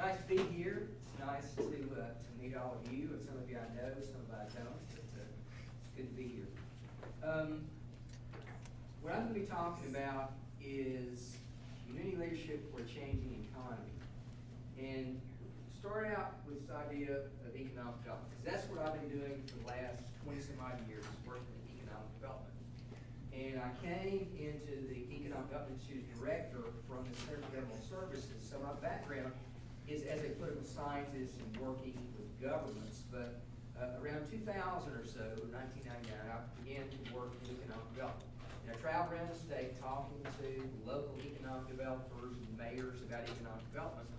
nice to be here. It's nice to meet all of you, and some of you I know, some of you I don't, but it's good to be here. What I'm going to be talking about is community leadership for a changing economy. And start out with this idea of economic development, because that's what I've been doing for the last 20-some-odd years, is working in economic development. And I came into the Economic Development Institute director from the Center for Government Services. So my background is as a political scientist and working with governments. But around 2000 or so, 1999, I began to work in economic development. And I traveled around the state talking to local economic developers and mayors about economic development.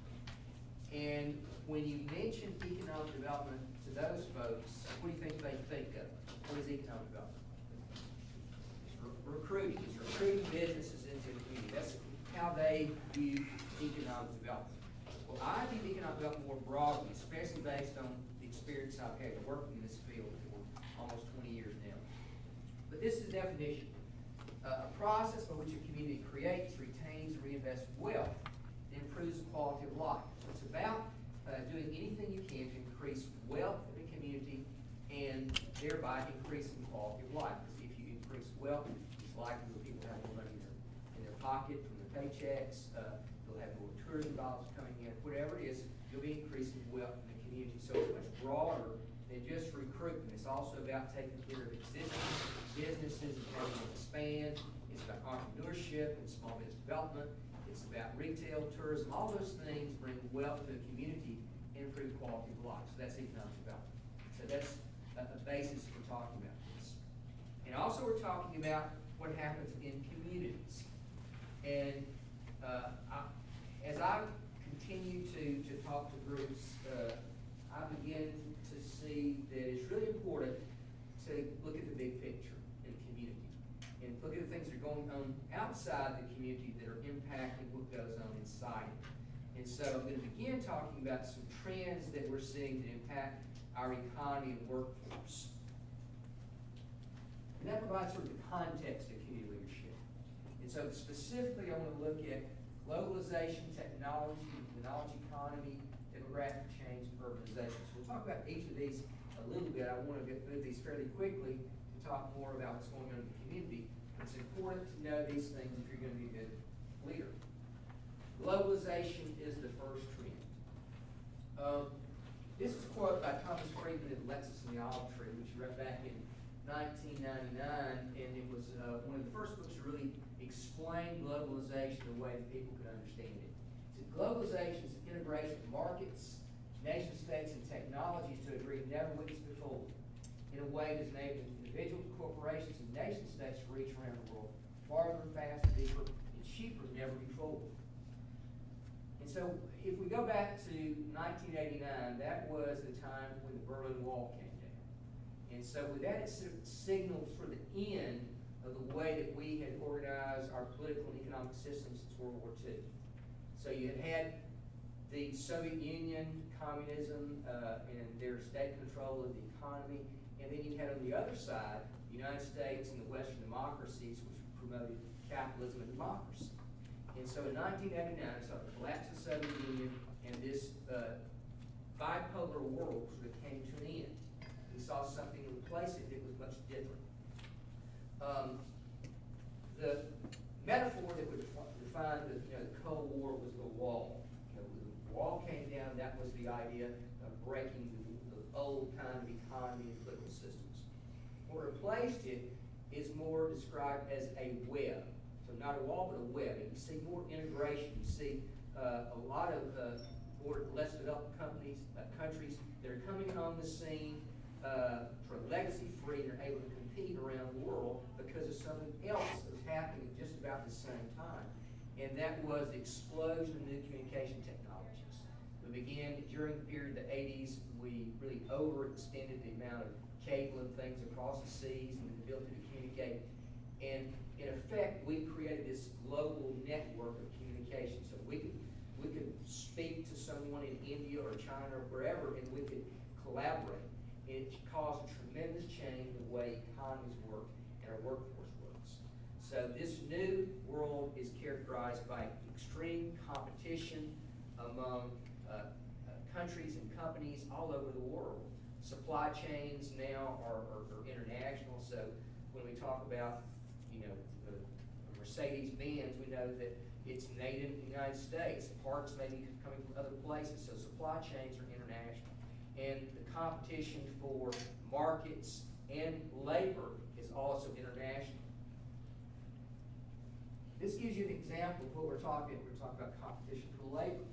And when you mention economic development to those folks, what do you think they think of? What is economic development? Recruiting. It's recruiting businesses into the community. That's how they view economic development. Well, I view economic development more broadly, especially based on the experience I've had working in this field for almost 20 years now. But this is the definition. A process by which a community creates, retains, and reinvests wealth and improves the quality of life. So it's about doing anything you can to increase wealth in the community and thereby increasing the quality of life. Because if you increase wealth, it's likely that people have more money in their pocket from their paychecks, they'll have more tourism dollars coming in, whatever it is, you'll be increasing wealth in the community. So it's much broader than just recruitment. It's also about taking care of existing businesses and having them expand. It's about entrepreneurship and small business development. It's about retail, tourism. All those things bring wealth to the community and improve quality of life. So that's economic development. So that's a basis for talking about this. And also we're talking about what happens in communities. And as I continue to talk to groups, I begin to see that it's really important to look at the big picture in the community and look at the things that are going on outside the community that are impacting what goes on inside it. And so I'm going to begin talking about some trends that we're seeing that impact our economy and workforce. And that provides sort of the context of community leadership. And so specifically I want to look at globalization, technology economy, demographic change, and urbanization. So we'll talk about each of these a little bit. I want to get through these fairly quickly to talk more about what's going on in the community. It's important to know these things if you're going to be a good leader. Globalization is the first trend. This is a quote by Thomas Friedman in Lexus and the Olive Tree, which he wrote back in 1999, and it was one of the first books to really explain globalization the way that people could understand it. So globalization is an integration of markets, nation states, and technologies to a degree never witnessed before, in a way that is enabling individuals, corporations, and nation states to reach around the world farther, faster, deeper, and cheaper than ever before. And so if we go back to 1989, that was the time when the Berlin Wall came down. And so with that, it signaled for the end of the way that we had organized our political and economic systems since World War II. So you had the Soviet Union, communism, and their state control of the economy, and then you had on the other side, the United States and the Western democracies, which promoted capitalism and democracy. And so in 1989, so the collapse of the Soviet Union and this bipolar world sort of came to an end. We saw something replace it that was much different. The metaphor that would define the Cold War was the wall. When the wall came down, that was the idea of breaking the old kind of economy and political systems. What replaced it is more described as a web. So not a wall, but a web. And you see more integration. You see a lot of more less developed countries that are coming on the scene for legacy-free and are able to compete around the world because of something else that was happening at just about the same time. And that was the explosion of new communication technologies. We began during the period of the 80s, we really overextended the amount of cable and things across the seas and the ability to communicate. And in effect, we created this global network of communication. So we could speak to someone in India or China or wherever, and we could collaborate. And it caused a tremendous change in the way economies work and our workforce works. So this new world is characterized by extreme competition among countries and companies all over the world. Supply chains now are international, so when we talk about, the Mercedes-Benz, we know that it's made in the United States. Parts may be coming from other places, so supply chains are international. And the competition for markets and labor is also international. This gives you an example of what we're talking. We're talking about competition for labor.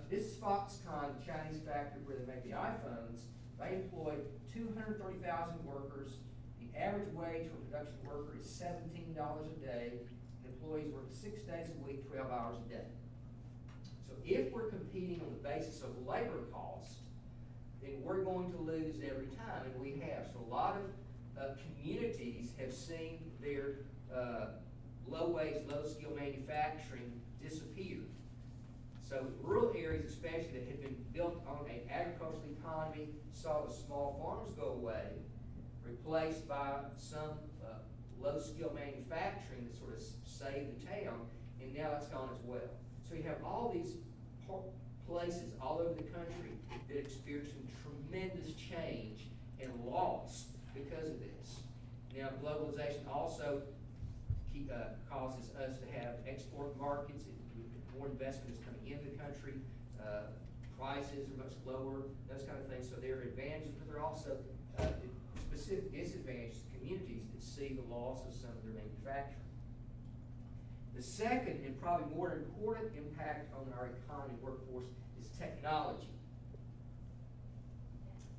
This is Foxconn, the Chinese factory where they make the iPhones. They employ 230,000 workers. The average wage for a production worker is $17 a day. Employees work 6 days a week, 12 hours a day. So if we're competing on the basis of labor cost, then we're going to lose every time, and we have. So a lot of communities have seen their low-wage, low-skill manufacturing disappear. So rural areas especially that had been built on an agricultural economy saw the small farms go away, replaced by some low-skill manufacturing that sort of saved the town, and now it's gone as well. So you have all these places all over the country that experience some tremendous change and loss because of this. Now, globalization also causes us to have export markets. More investment is coming into the country. Prices are much lower, those kind of things. So there are advantages, but there are also specific disadvantages to communities that see the loss of some of their manufacturing. The second and probably more important impact on our economy and workforce is technology.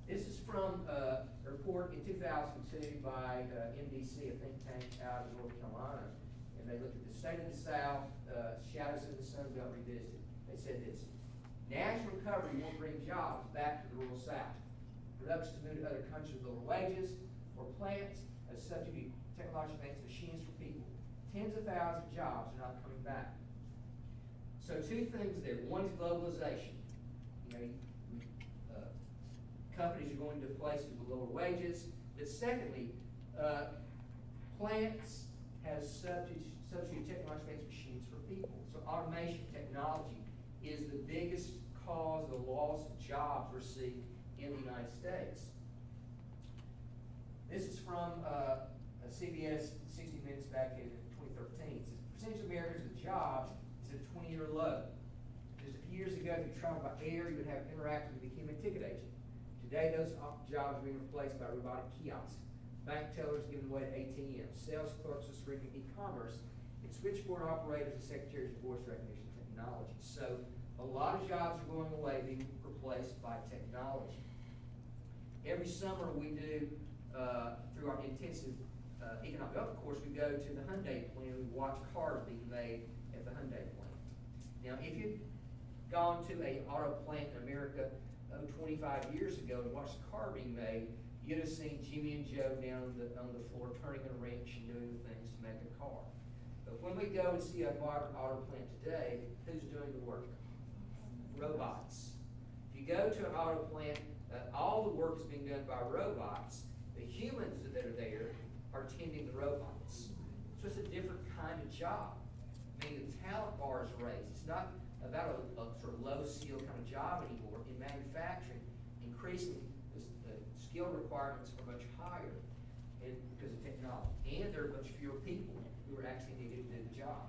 This is from a report in 2002 by MDC, a think tank out of North Carolina, and they looked at the state of the South, shadows of the Sun Belt revisited. They said this: national recovery won't bring jobs back to the rural South. Production to move to other countries with lower wages, or plants as substitute technological advanced machines for people. Tens of thousands of jobs are not coming back. So two things there. One is globalization. Companies are going to places with lower wages. But secondly, plants have substitute technological advanced machines for people. So automation technology is the biggest cause of the loss of jobs we're seeing in the United States. This is from CBS 60 Minutes back in 2013. It says, percentage of Americans with jobs is at a 20-year low. Just a few years ago, if you traveled by air, you would have interacted with a human ticket agent. Today, those jobs are being replaced by robotic kiosks. Bank tellers giving away to ATMs. Sales clerks are streaming e-commerce. And switchboard operators and secretaries of voice recognition technology. So a lot of jobs are going away, being replaced by technology. Every summer we do, through our intensive economic development course, we go to the Hyundai plant and we watch cars being made at the Hyundai plant. Now, if you've gone to an auto plant in America 25 years ago and watched the car being made, you'd have seen Jimmy and Joe down on the floor turning a wrench and doing the things to make a car. But when we go and see a modern auto plant today, who's doing the work? Robots. If you go to an auto plant, all the work is being done by robots. The humans that are there are tending the robots. So it's a different kind of job. I mean, the talent bar is raised. It's not about a sort of low-skill kind of job anymore. In manufacturing, increasingly, the skill requirements are much higher because of technology. And there are much fewer people who are actually needed to do the job.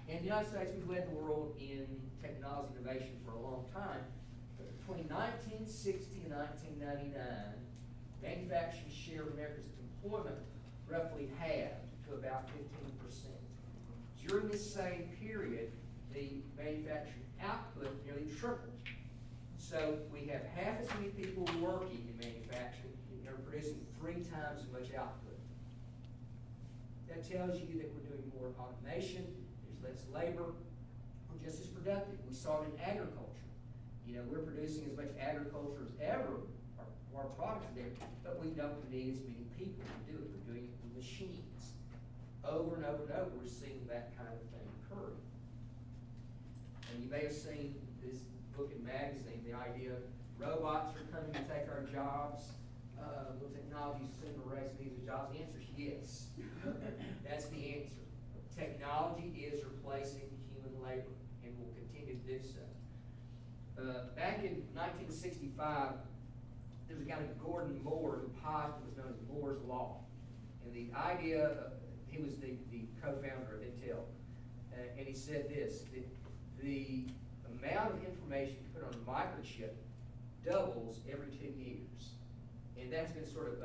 In the United States, we've led the world in technology innovation for a long time. But between 1960 and 1999, manufacturing share of America's employment roughly halved to about 15%. During this same period, the manufacturing output nearly tripled. So we have half as many people working in manufacturing and are producing 3 times as much output. That tells you that we're doing more automation, there's less labor, we're just as productive. We saw it in agriculture. We're producing as much agriculture as ever, our products there, but we don't need as many people to do it. We're doing it with machines. Over and over and over, we're seeing that kind of thing occur. And you may have seen this book and magazine, the idea of robots are coming to take our jobs. Will technology soon erase these jobs? The answer is yes. That's the answer. Technology is replacing human labor, and and will continue to do so. Back in 1965, there was a guy named Gordon Moore who posited what's known as Moore's Law. And the idea, he was the co-founder of Intel, and he said this, that the amount of information you put on a microchip doubles every 2 years. And that's been sort of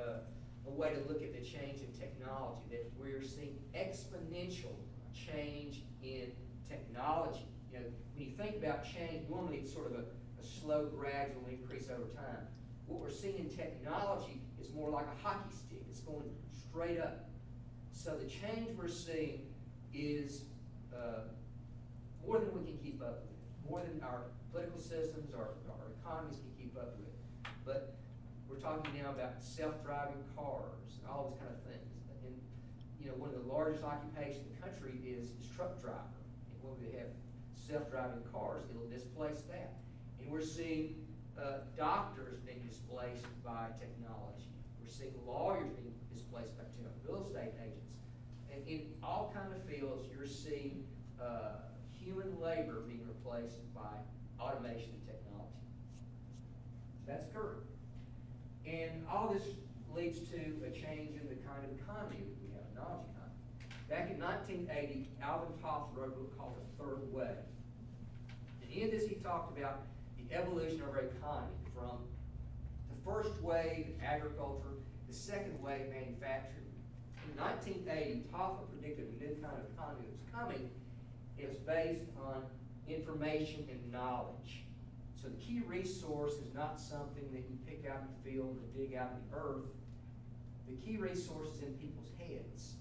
a way to look at the change in technology, that we're seeing exponential change in technology. You know, when you think about change, normally it's sort of a slow, gradual increase over time. What we're seeing in technology is more like a hockey stick. It's going straight up. So the change we're seeing is more than we can keep up with, more than our political systems, our economies can keep up with. But we're talking now about self-driving cars and all those kind of things. And you know, one of the largest occupations in the country is truck driver. And when we have self-driving cars, it'll displace that. And we're seeing doctors being displaced by technology. We're seeing lawyers being displaced by technology, real estate agents. And in all kind of fields, you're seeing human labor being replaced by automation and technology. So that's occurring. And all this leads to a change in the kind of economy that we have, a knowledge economy. Back in 1980, Alvin Toffler wrote a book called The Third Way. And in this, he talked about the evolution of our economy from the first wave, agriculture, the second wave, manufacturing. In 1980, Toffler predicted a new kind of economy that was coming. It was based on information and knowledge. So the key resource is not something that you pick out in the field or dig out in the earth. The key resource is in people's heads.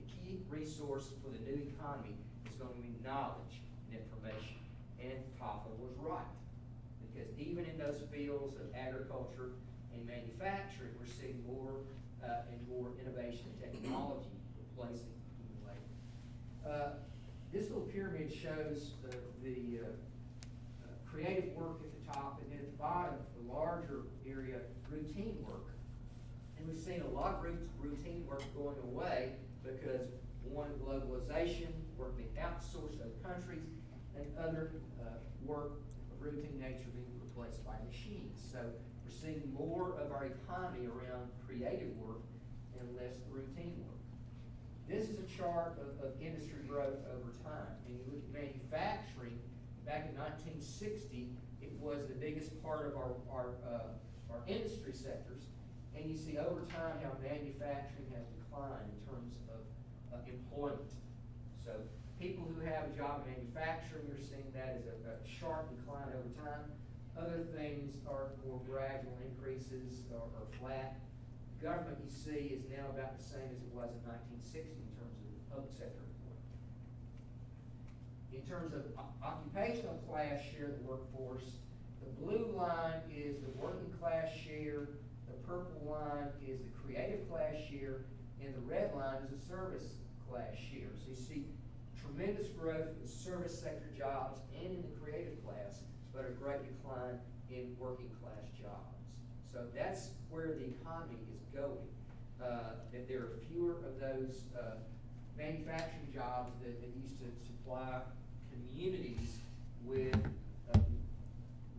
The key resource for the new economy is going to be knowledge and information. And Toffler was right. Because even in those fields of agriculture and manufacturing, we're seeing more and more innovation and technology replacing human labor. This little pyramid shows the creative work at the top, and then at the bottom, the larger area, routine work. And we've seen a lot of routine work going away because, one, globalization, work being outsourced to other countries, and other work of routine nature being replaced by machines. So we're seeing more of our economy around creative work and less routine work. This is a chart of industry growth over time. And you look at manufacturing, back in 1960, it was the biggest part of our industry sectors. And you see over time how manufacturing has declined in terms of employment. So people who have a job in manufacturing, you're seeing that as a sharp decline over time. Other things are more gradual increases or flat. Government, you see, is now about the same as it was in 1960 in terms of the public sector employment. In terms of occupational class share of the workforce, the blue line is the working class share, the purple line is the creative class share, and the red line is the service class share. So you see tremendous growth in service sector jobs and in the creative class, but a great decline in working class jobs. So that's where the economy is going. That there are fewer of those manufacturing jobs that used to supply communities with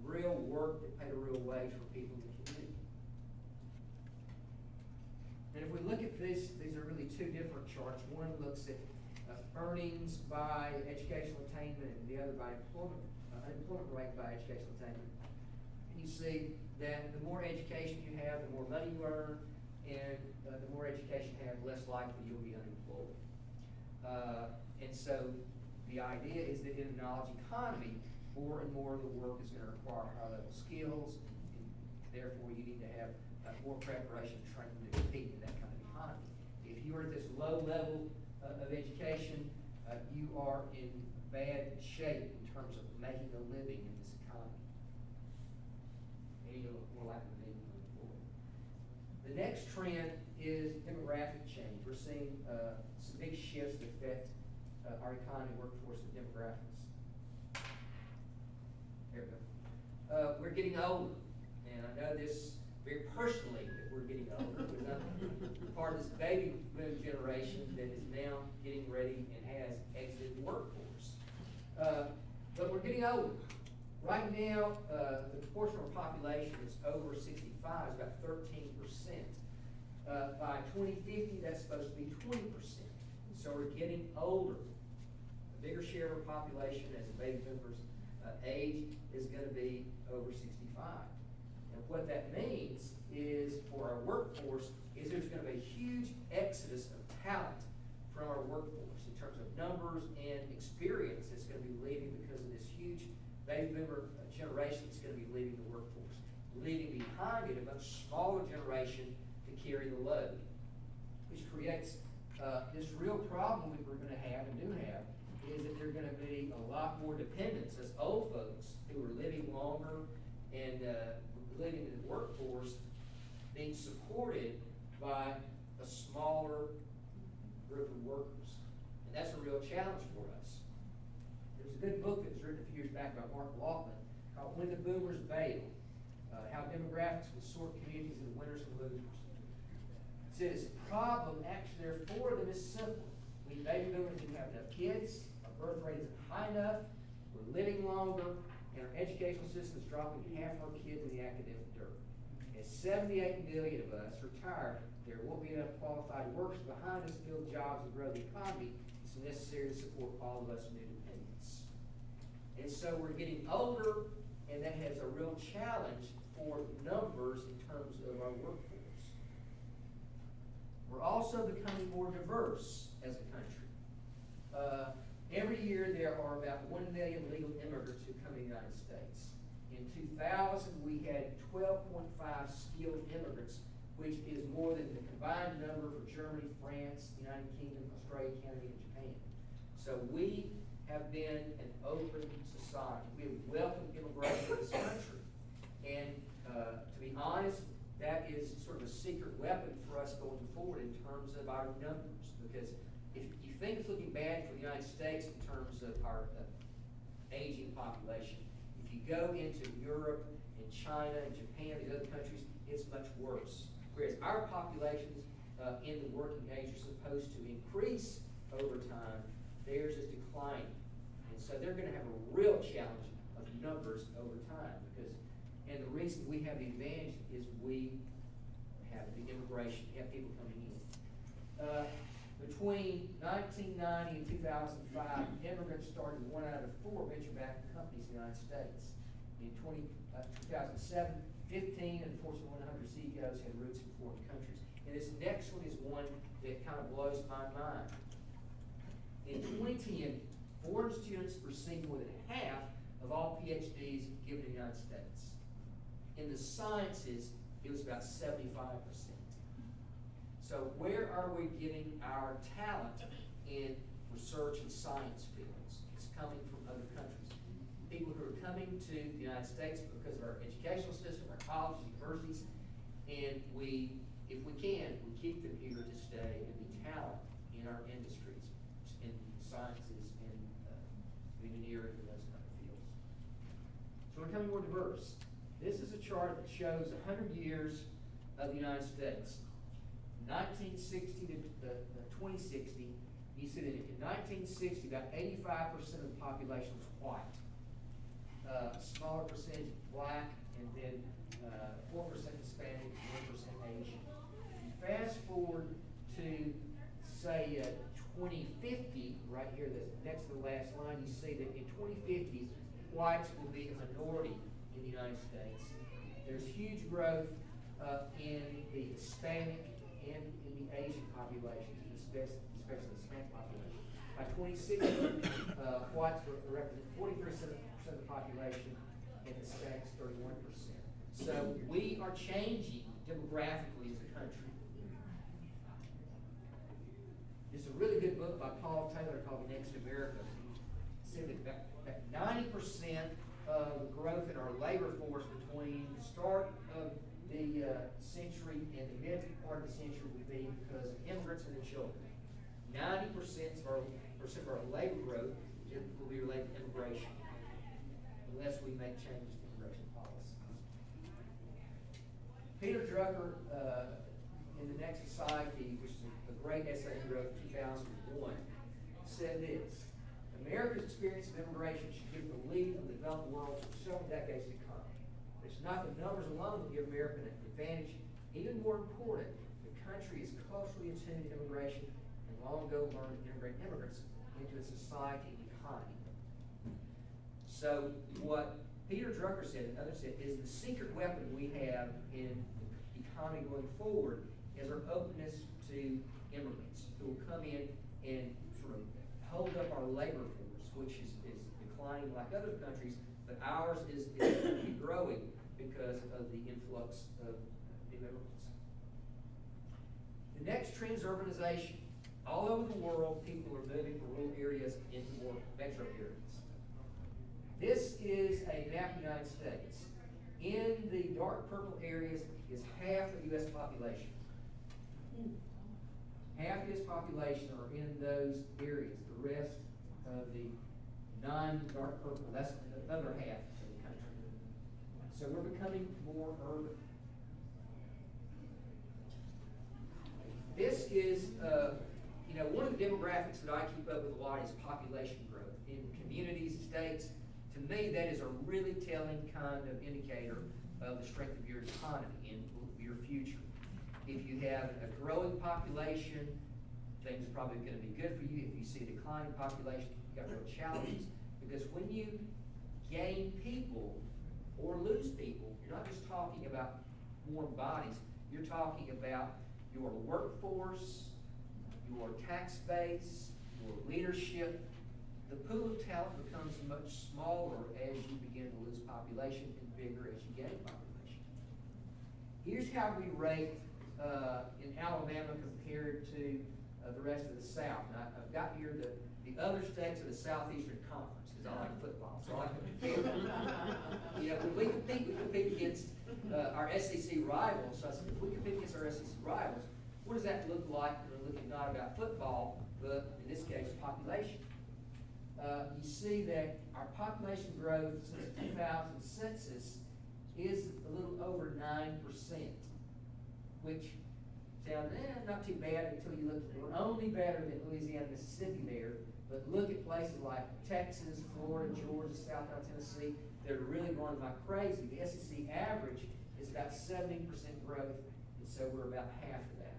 real work that paid a real wage for people in the community. And if we look at this, these are really two different charts. One looks at earnings by educational attainment, and the other by unemployment rate by educational attainment. And you see that the more education you have, the more money you earn, and the more education you have, less likely you'll be unemployed. And so the idea is that in a knowledge economy, more and more of the work is going to require high-level skills, and therefore you need to have more preparation and training to compete in that kind of economy. If you are at this low level of education, you are in bad shape in terms of making a living in this economy. And you're more likely to be unemployed. The next trend is demographic change. We're seeing some big shifts that affect our economy, workforce, and demographics. There we go. We're getting older, and I know this very personally that we're getting older. Because I'm part of this baby boom generation that is now getting ready and has exited the workforce. we're getting older. Right now, the proportion of our population that's over 65 is about 13%. By 2050, that's supposed to be 20%. So we're getting older. A bigger share of our population as the baby boomers age is going to be over 65. And what that means is for our workforce is there's going to be a huge exodus of talent from our workforce in terms of numbers and experience that's going to be leaving because of this huge baby boomer generation that's going to be leaving the workforce, leaving behind it a much smaller generation to carry the load, which creates this real problem that we're going to have and do have, is that there are going to be a lot more dependents as old folks who are living longer and living in the workforce being supported by a smaller group of workers. And that's a real challenge for us. There's a good book that was written a few years back by Mark Laughlin called When the Boomers Bail, How Demographics Will Sort Communities into Winners and Losers. It says the problem actually there for them is simple. We baby boomers didn't have enough kids, our birth rate isn't high enough, we're living longer, and our educational system is dropping half our kids in the academic dirt. As 78 million of us retire, there won't be enough qualified workers behind us to fill jobs and grow the economy. It's necessary to support all of us new dependents. And so we're getting older, and that has a real challenge for numbers in terms of our workforce. We're also becoming more diverse as a country. Every year there are about 1 million legal immigrants who come to the United States. In 2000, we had 12.5 skilled immigrants, which is more than the combined number for Germany, France, the United Kingdom, Australia, Canada, and Japan. So we have been an open society. We have welcomed immigration to this country. And to be honest, that is sort of a secret weapon for us going forward in terms of our numbers. Because if you think it's looking bad for the United States in terms of our aging population, if you go into Europe and China and Japan, these other countries, it's much worse. Whereas our populations in the working age are supposed to increase over time, theirs is declining. And so they're going to have a real challenge of numbers over time. And the reason we have the advantage is we have the immigration, we have people coming in. Between 1990 and 2005, immigrants started 1 out of 4 venture-backed companies in the United States. In 2007, 15 of the Fortune 100 CEOs had roots in foreign countries. And this next one is one that kind of blows my mind. In 2010, foreign students received more than half of all PhDs given in the United States. In the sciences, it was about 75%. So where are we getting our talent in research and science fields? It's coming from other countries. People who are coming to the United States because of our educational system, our colleges, universities, and if we can, we keep them here to stay and be talent in our industries, in sciences, and engineering, and those kind of fields. So we're becoming more diverse. This is a chart that shows 100 years of the United States. 1960 to 2060, you see that in 1960, about 85% of the population was white. A smaller percentage black, and then 4% Hispanic, 1% Asian. If you fast forward to, say, 2050, right here, next to the last line, you see that in 2050, whites will be a minority in the United States. There's huge growth in the Hispanic and in the Asian populations, especially the Hispanic population. By 2060, whites will represent 43% of the population, and Hispanics 31%. So we are changing demographically as a country. There's a really good book by Paul Taylor called The Next America. It said that 90% of the growth in our labor force between the start of the century and the mid part of the century would be because of immigrants and their children. 90% of our labor growth will be related to immigration, unless we make changes to immigration policy. Peter Drucker, in The Next Society, which is a great essay he wrote in 2001, said this: America's experience of immigration should give the lead of the developed world for several decades to come. It's not the numbers alone that give America an advantage. Even more important, the country is culturally attuned to immigration and long ago learned to integrate immigrants into its society and economy. So what Peter Drucker said and others said is the secret weapon we have in the economy going forward is our openness to immigrants who will come in and sort of hold up our labor force, which is declining like other countries, but ours is growing because of the influx of new immigrants. The next trend is urbanization. All over the world, people are moving from rural areas into more metro areas. This is a map of the United States. In the dark purple areas is half the U.S. population. Half the U.S. population are in those areas. The rest of the non-dark purple, that's the other half of the country. So we're becoming more urban. This is, one of the demographics that I keep up with a lot is population growth in communities, states. To me, that is a really telling kind of indicator of the strength of your economy and your future. If you have a growing population, things are probably going to be good for you. If you see a declining population, you've got real challenges. Because when you gain people or lose people, you're not just talking about warm bodies, you're talking about your workforce, your tax base, your leadership. The pool of talent becomes much smaller as you begin to lose population and bigger as you gain population. Here's how we rate in Alabama compared to the rest of the South. Now, I've got here the other states of the Southeastern Conference because I like football, so I like to compare. When we compete against our SEC rivals. So I said, if we compete against our SEC rivals, what does that look like? We're looking not about football, but in this case, population. You see that our population growth since the 2000 census is a little over 9%, which sounds not too bad until you look. We're only better than Louisiana, Mississippi there, but look at places like Texas, Florida, Georgia, South Carolina, Tennessee. They're really growing like crazy. The SEC average is about 17% growth, and so we're about half of that.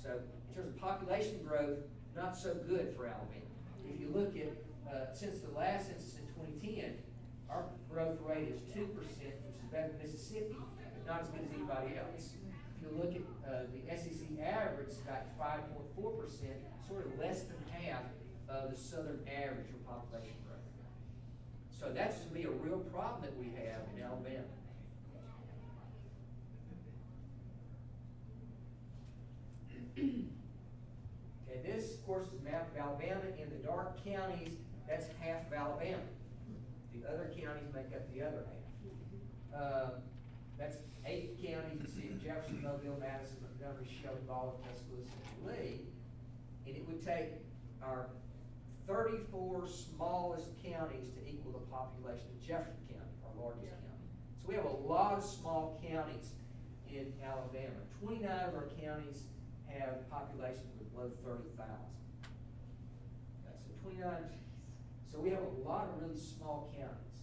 So in terms of population growth, not so good for Alabama. If you look at since the last census in 2010, our growth rate is 2%, which is better than Mississippi, but not as good as anybody else. If you look at the SEC average, it's about 5.4%, sort of less than half of the southern average for population growth. So that's to me a real problem that we have in Alabama. Okay, this, of course, is a map of Alabama. In the dark counties, that's half of Alabama. The other counties make up the other half. That's 8 counties. You see Jefferson, Mobile, Madison, Montgomery, Shelby, Baldwin, Tuscaloosa, and Lee. And it would take our 34 smallest counties to equal the population of Jefferson County, our largest county. So we have a lot of small counties in Alabama. 29 of our counties have populations below 30,000. So 29. So we have a lot of really small counties.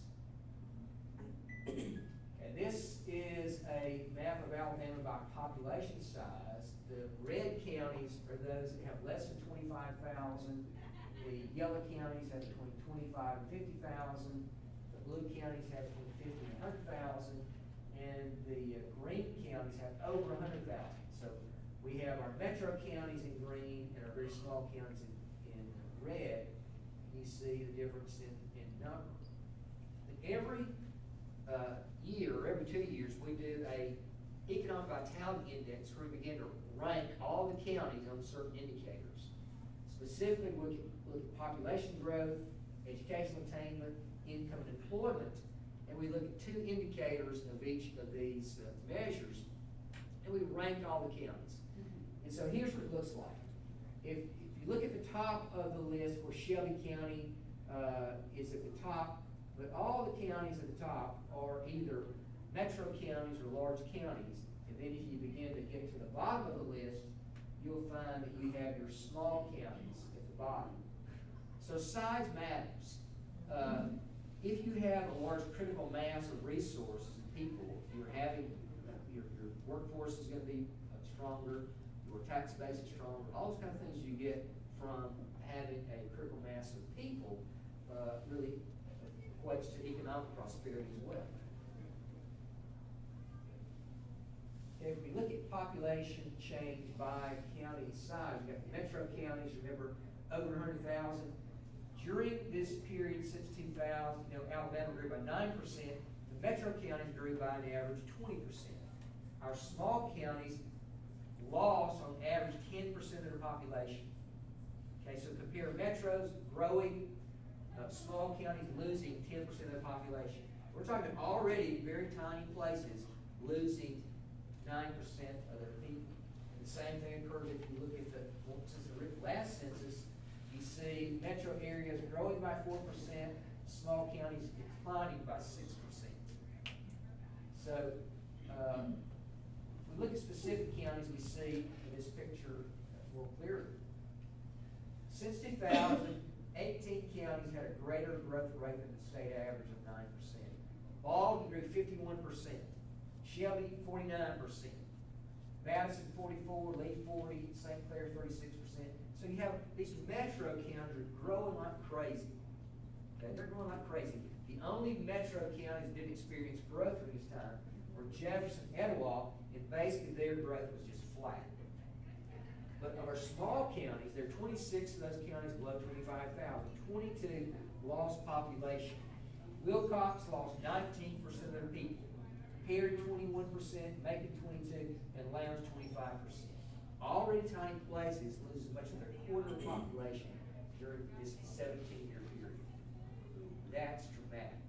Okay, this is a map of Alabama by population size. The red counties are those that have less than 25,000. The yellow counties have between 25 and 50,000. The blue counties have between 50 and 100,000. And the green counties have over 100,000. So we have our metro counties in green and our very small counties in red. You see the difference in number. And every year, or every 2 years, we do a economic vitality index where we begin to rank all the counties on certain indicators. Specifically, we look at population growth, educational attainment, income and employment, and we look at 2 indicators of each of these measures, and we rank all the counties. And so here's what it looks like. If you look at the top of the list where Shelby County is at the top, but all the counties at the top are either metro counties or large counties. And then if you begin to get to the bottom of the list, you'll find that you have your small counties at the bottom. So size matters. If you have a large critical mass of resources and people, you're having, your workforce is gonna be stronger, your tax base is stronger, all those kind of things you get from having a critical mass of people, really equates to economic prosperity as well. If we look at population change by county size, we've got metro counties, remember, over 100,000. During this period since 2000, Alabama grew by 9%. The metro counties grew by an average 20%. Our small counties lost on average 10% of their population. Okay, so compare metros growing, small counties losing 10% of their population. We're talking already very tiny places losing 9% of their people. And the same thing occurs if you look at since the last census, you see metro areas growing by 4%, small counties declining by 6%. So, if we look at specific counties, we see in this picture more clearly. Since 2000, 18 counties had a greater growth rate than the state average of 9%. Baldwin grew 51%. Shelby, 49%. Madison, 44%. Lee, 40%. St. Clair, 36%. So you have these metro counties are growing like crazy. Okay, they're growing like crazy. The only metro counties that didn't experience growth during this time were Jefferson, Etowah, and basically their growth was just flat. But of our small counties, there are 26 of those counties below 25,000. 22 lost population. Wilcox lost 19% of their people. Perry 21%, Macon 22%, and Lowndes 25%. Already tiny places lose as much as their quarter of the population during this 17-year period. That's dramatic.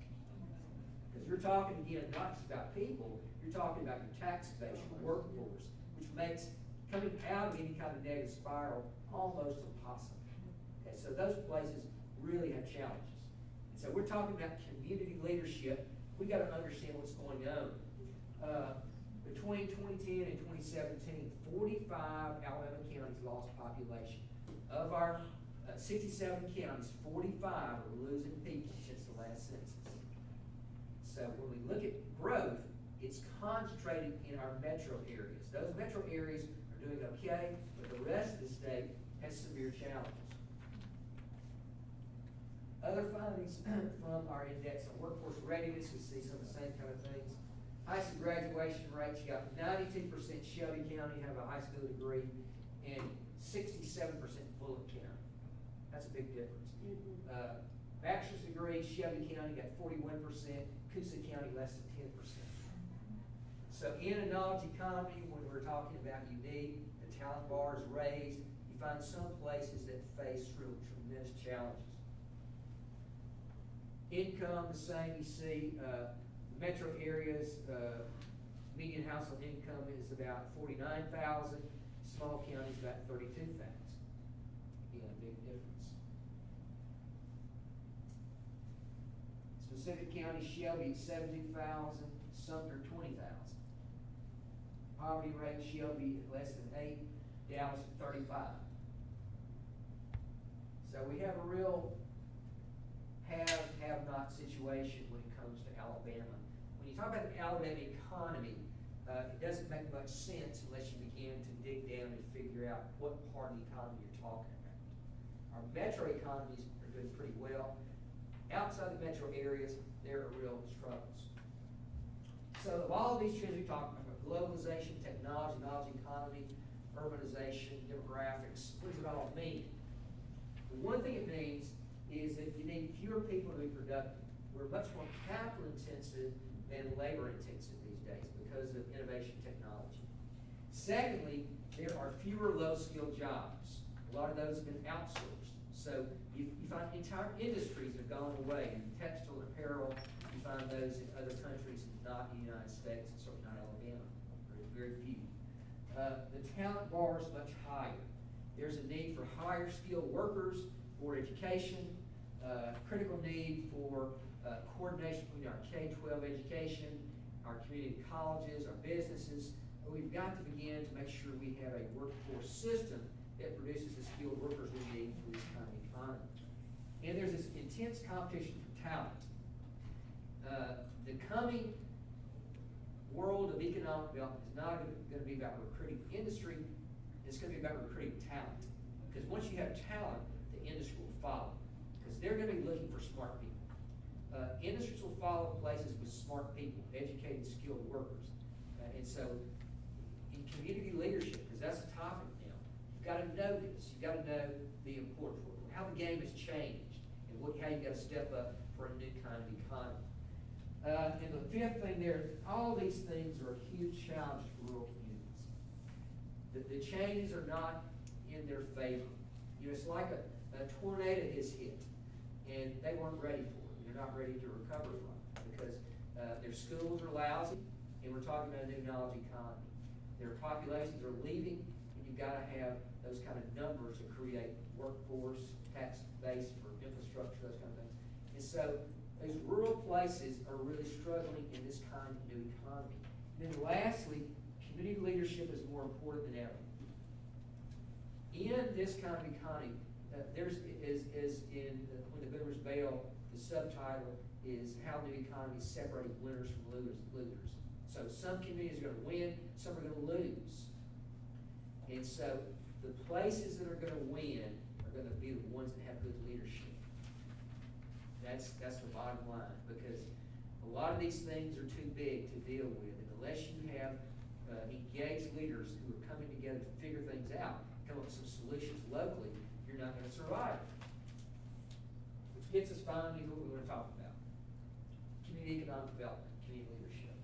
Because you're talking again not just about people, you're talking about your tax base, your workforce, which makes coming out of any kind of negative spiral almost impossible. Okay, so those places really have challenges. And so we're talking about community leadership. We got to understand what's going on. Between 2010 and 2017, 45 Alabama counties lost population. Of our 67 counties, 45 are losing people since the last census. So when we look at growth, it's concentrated in our metro areas. Those metro areas are doing okay, but the rest of the state has severe challenges. Other findings from our index on workforce readiness, we see some of the same kind of things. High school graduation rates, you got 92% Shelby County have a high school degree, and 67% Bullitt County. That's a big difference. Bachelor's degree, Shelby County got 41%, Coosa County less than 10%. So in a knowledge economy, when we're talking about you need, the talent bar is raised, you find some places that face real tremendous challenges. Income, the same, you see, metro areas, median household income is about $49,000, small counties about $32,000. Again, a big difference. Specific county, Shelby $72,000, Sumner $20,000. Poverty rate, Shelby less than 8, Dallas at 35. So we have a real have-not situation when it comes to Alabama. When you talk about the Alabama economy, it doesn't make much sense unless you begin to dig down and figure out what part of the economy you're talking about. Our metro economies are doing pretty well. Outside the metro areas, there are real struggles. So of all of these trends we talked about, globalization, technology, knowledge economy, urbanization, demographics, what does it all mean? The one thing it means is that you need fewer people to be productive. We're much more capital intensive than labor intensive these days because of innovation technology. Secondly, there are fewer low-skilled jobs. A lot of those have been outsourced. So you find entire industries have gone away. In textile and apparel, you find those in other countries, not in the United States, and certainly not Alabama. There's very few. The talent bar is much higher. There's a need for higher skilled workers, for education, critical need for coordination between our K-12 education, our community colleges, our businesses. But we've got to begin to make sure we have a workforce system that produces the skilled workers we need for this kind of economy. And there's this intense competition for talent. The coming world of economic development is not going to be about recruiting industry, it's going to be about recruiting talent. Because once you have talent, the industry will follow. Because they're going to be looking for smart people. Industries will follow places with smart people, educated, skilled workers. And so, in community leadership, because that's the topic now, you've got to know this. You've got to know the importance, how the game has changed, and how you've got to step up for a new kind of economy. And the fifth thing there, all these things are a huge challenge for rural communities. The changes are not in their favor. You know, it's like a tornado has hit, and they weren't ready for it. They're not ready to recover from it because their schools are lousy, and we're talking about a new knowledge economy. Their populations are leaving, and you've got to have those kind of numbers to create workforce, tax base for infrastructure, those kind of things. And so those rural places are really struggling in this kind of new economy. And then lastly, community leadership is more important than ever. In this kind of economy, when the Boomers Bail, the subtitle is how new economy is separating winners from losers. So some communities are going to win, some are going to lose. And so the places that are going to win are going to be the ones that have good leadership. That's the bottom line, because a lot of these things are too big to deal with, and unless you have engaged leaders who are coming together to figure things out, come up with some solutions locally, you're not going to survive. Which gets us finally to what we want to talk about: community economic development, community leadership.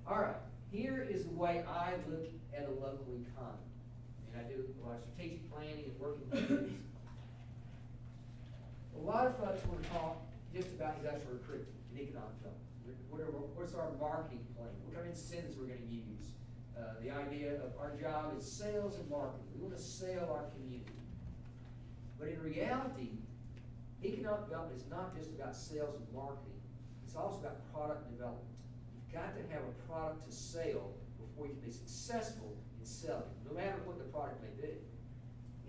All right, here is the way I look at a local economy, and I do a lot of strategic planning and working with communities. A lot of folks want to talk just about industrial recruitment and economic development. What's our marketing plan? What kind of incentives we're going to use? The idea of our job is sales and marketing. We want to sell our community. But in reality, economic development is not just about sales and marketing. It's also about product development. You've got to have a product to sell before you can be successful in selling, no matter what the product may be.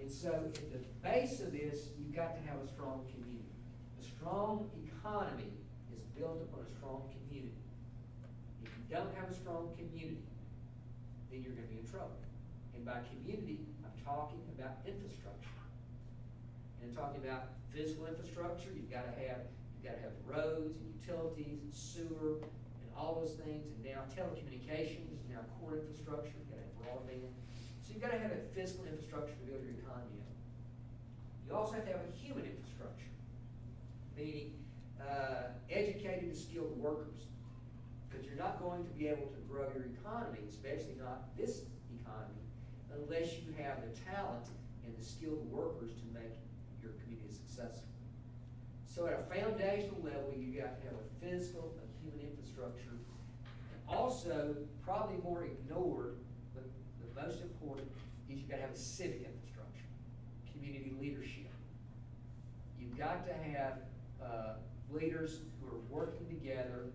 And so at the base of this, you've got to have a strong community. A strong economy is built upon a strong community. If you don't have a strong community, then you're going to be in trouble. And by community, I'm talking about infrastructure. And I'm talking about physical infrastructure. You've got to have roads and utilities and sewer and all those things. And now telecommunications is now core infrastructure. You've got to have broadband. So you've got to have a physical infrastructure to build your economy up. You also have to have a human infrastructure, meaning educated and skilled workers. Because you're not going to be able to grow your economy, especially not this economy, unless you have the talent and the skilled workers to make your community successful. So at a foundational level, you've got to have a physical, a human infrastructure. And also, probably more ignored, but the most important, is you've got to have a civic infrastructure, community leadership. You've got to have leaders who are working together,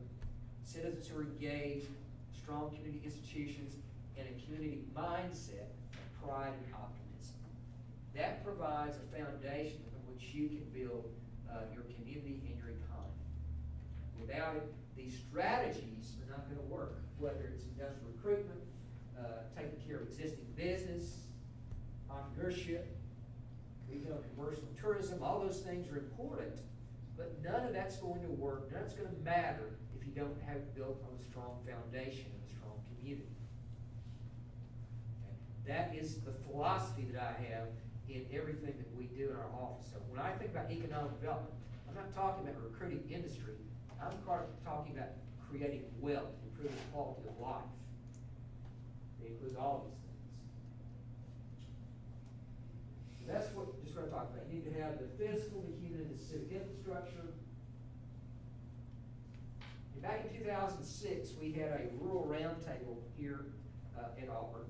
citizens who are engaged, strong community institutions, and a community mindset of pride and optimism. That provides a foundation on which you can build your community and your economy. Without it, these strategies are not going to work, whether it's industrial recruitment, taking care of existing business, entrepreneurship, retail, commercial, tourism. All those things are important, but none of that's going to work. None of it's going to matter if you don't have it built on a strong foundation and a strong community. Okay? That is the philosophy that I have in everything that we do in our office. So when I think about economic development, I'm not talking about recruiting industry. I'm talking about creating wealth, improving quality of life. It includes all these things. So that's what I'm talking about. You need to have the physical, the human, and the civic infrastructure. And back in 2006, we had a rural roundtable here at Auburn.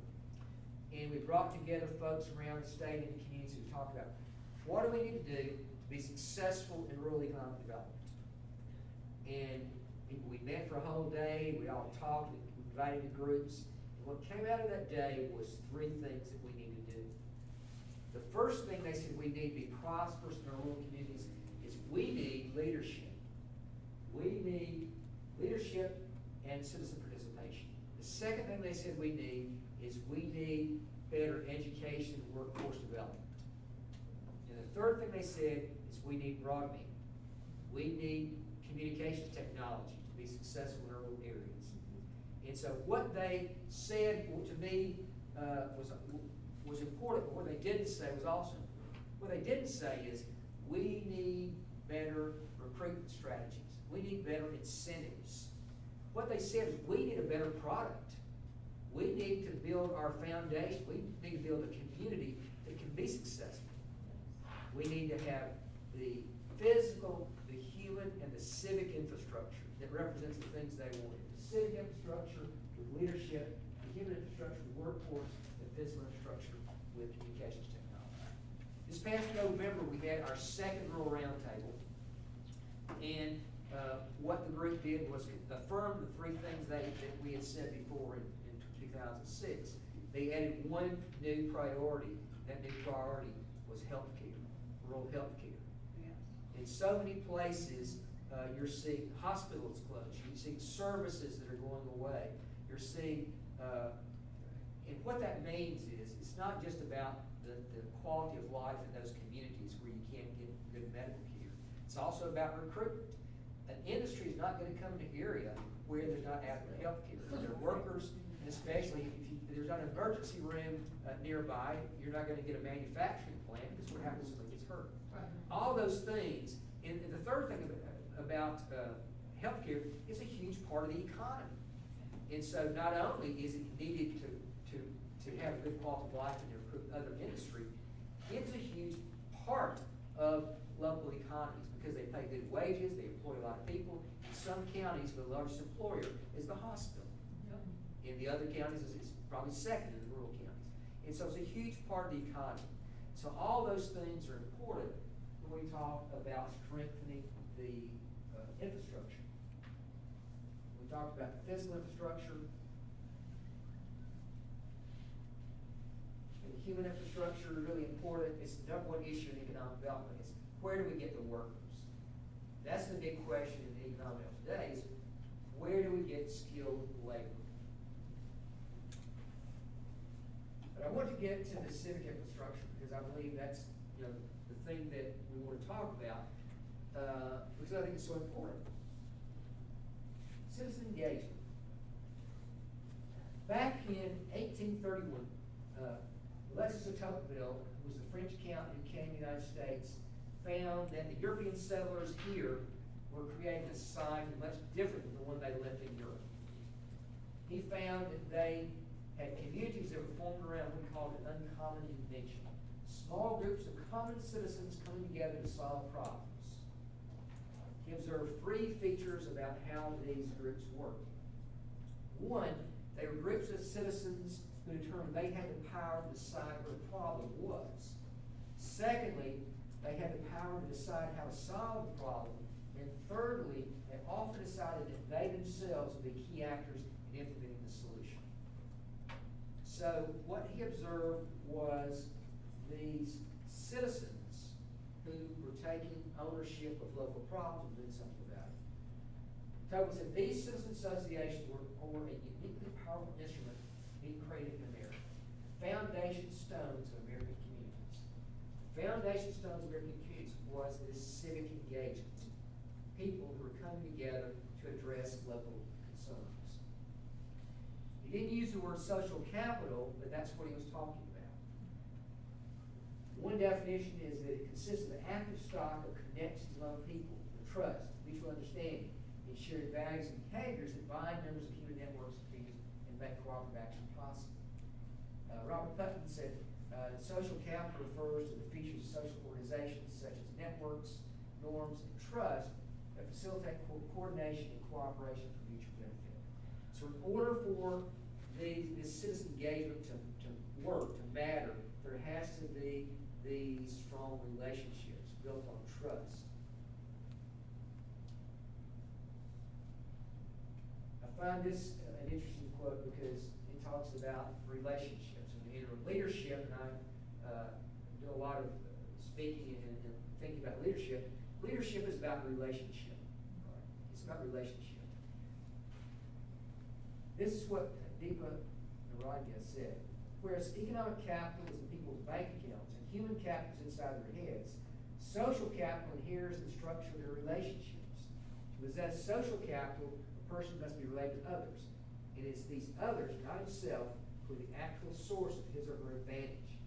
And we brought together folks from around the state and the communities to talk about what do we need to do to be successful in rural economic development. And we met for a whole day, we all talked, we invited the groups. And what came out of that day was three things that we need to do. The first thing they said we need to be prosperous in our rural communities is we need leadership. We need leadership and citizen participation. The second thing they said we need is we need better education and workforce development. And the third thing they said is we need broadband. We need communications technology to be successful in rural areas. And so what they said to me was important, but what they didn't say was also important. What they didn't say is we need better recruitment strategies. We need better incentives. What they said is we need a better product. We need to build our foundation. We need to build a community that can be successful. We need to have the physical, the human, and the civic infrastructure that represents the things they wanted. The civic infrastructure with leadership, the human infrastructure with workforce, the physical infrastructure with communications technology. This past November, we had our second rural roundtable, and what the group did was affirm the three things that we had said before in 2006. They added one new priority. That new priority was healthcare, rural healthcare. Yes. In so many places, you're seeing hospitals closed. You're seeing services that are going away. You're seeing, and what that means is it's not just about the quality of life in those communities where you can't get good medical care. It's also about recruitment. An industry is not going to come to an area where there's not adequate health care. There are workers, and especially if there's not an emergency room nearby, you're not going to get a manufacturing plant because what happens if somebody gets hurt? Right. All those things. And the third thing about healthcare, it's a huge part of the economy. And so not only is it needed to have a good quality of life and to recruit other industry, it's a huge part of local economies because they pay good wages, they employ a lot of people. In some counties, the largest employer is the hospital. Yep. In the other counties, it's probably second in the rural counties. And so it's a huge part of the economy. So all those things are important when we talk about strengthening the infrastructure. We talked about the physical infrastructure, and the human infrastructure is really important. It's the number one issue in economic development. It's where do we get the workers? That's the big question in economic development today is where do we get skilled labor? But I want to get to the civic infrastructure because I believe that's the thing that we want to talk about because I think it's so important. Citizen engagement. Back in 1831, Alexis de Tocqueville, who was the French count who came to the United States, found that the European settlers here were creating a society much different than the one they left in Europe. He found that they had communities that were formed around what he called an uncommon invention. Small groups of common citizens coming together to solve problems. He observed three features about how these groups worked. One, they were groups of citizens who determined they had the power to decide what the problem was. Secondly, they had the power to decide how to solve the problem. And thirdly, they often decided that they themselves would be key actors in implementing the solution. So what he observed was these citizens who were taking ownership of local problems and doing something about it. Tocqueville said these citizen associations were a uniquely powerful instrument being created in America. Foundation stones of American communities. Foundation stones of American communities was this civic engagement. People who were coming together to address local concerns. He didn't use the word social capital, but that's what he was talking about. One definition is that it consists of an active stock of connections among people, the trust, mutual understanding, and shared values and behaviors that bind members of human networks and communities and make cooperative action possible. Robert Putnam said, social capital refers to the features of social organizations such as networks, norms, and trust that facilitate coordination and cooperation for mutual benefit. So in order for this citizen engagement to work, to matter, there has to be these strong relationships built on trust. I find this an interesting quote because it talks about relationships. And in leadership, and I'm do a lot of speaking and thinking about leadership. Leadership is about relationship. Right? It's about relationship. This is what Deepa Narayana said. Whereas economic capital is in people's bank accounts and human capital is inside their heads, social capital inheres the structure of their relationships. To possess social capital, a person must be related to others. And it's these others, not himself, who are the actual source of his or her advantage.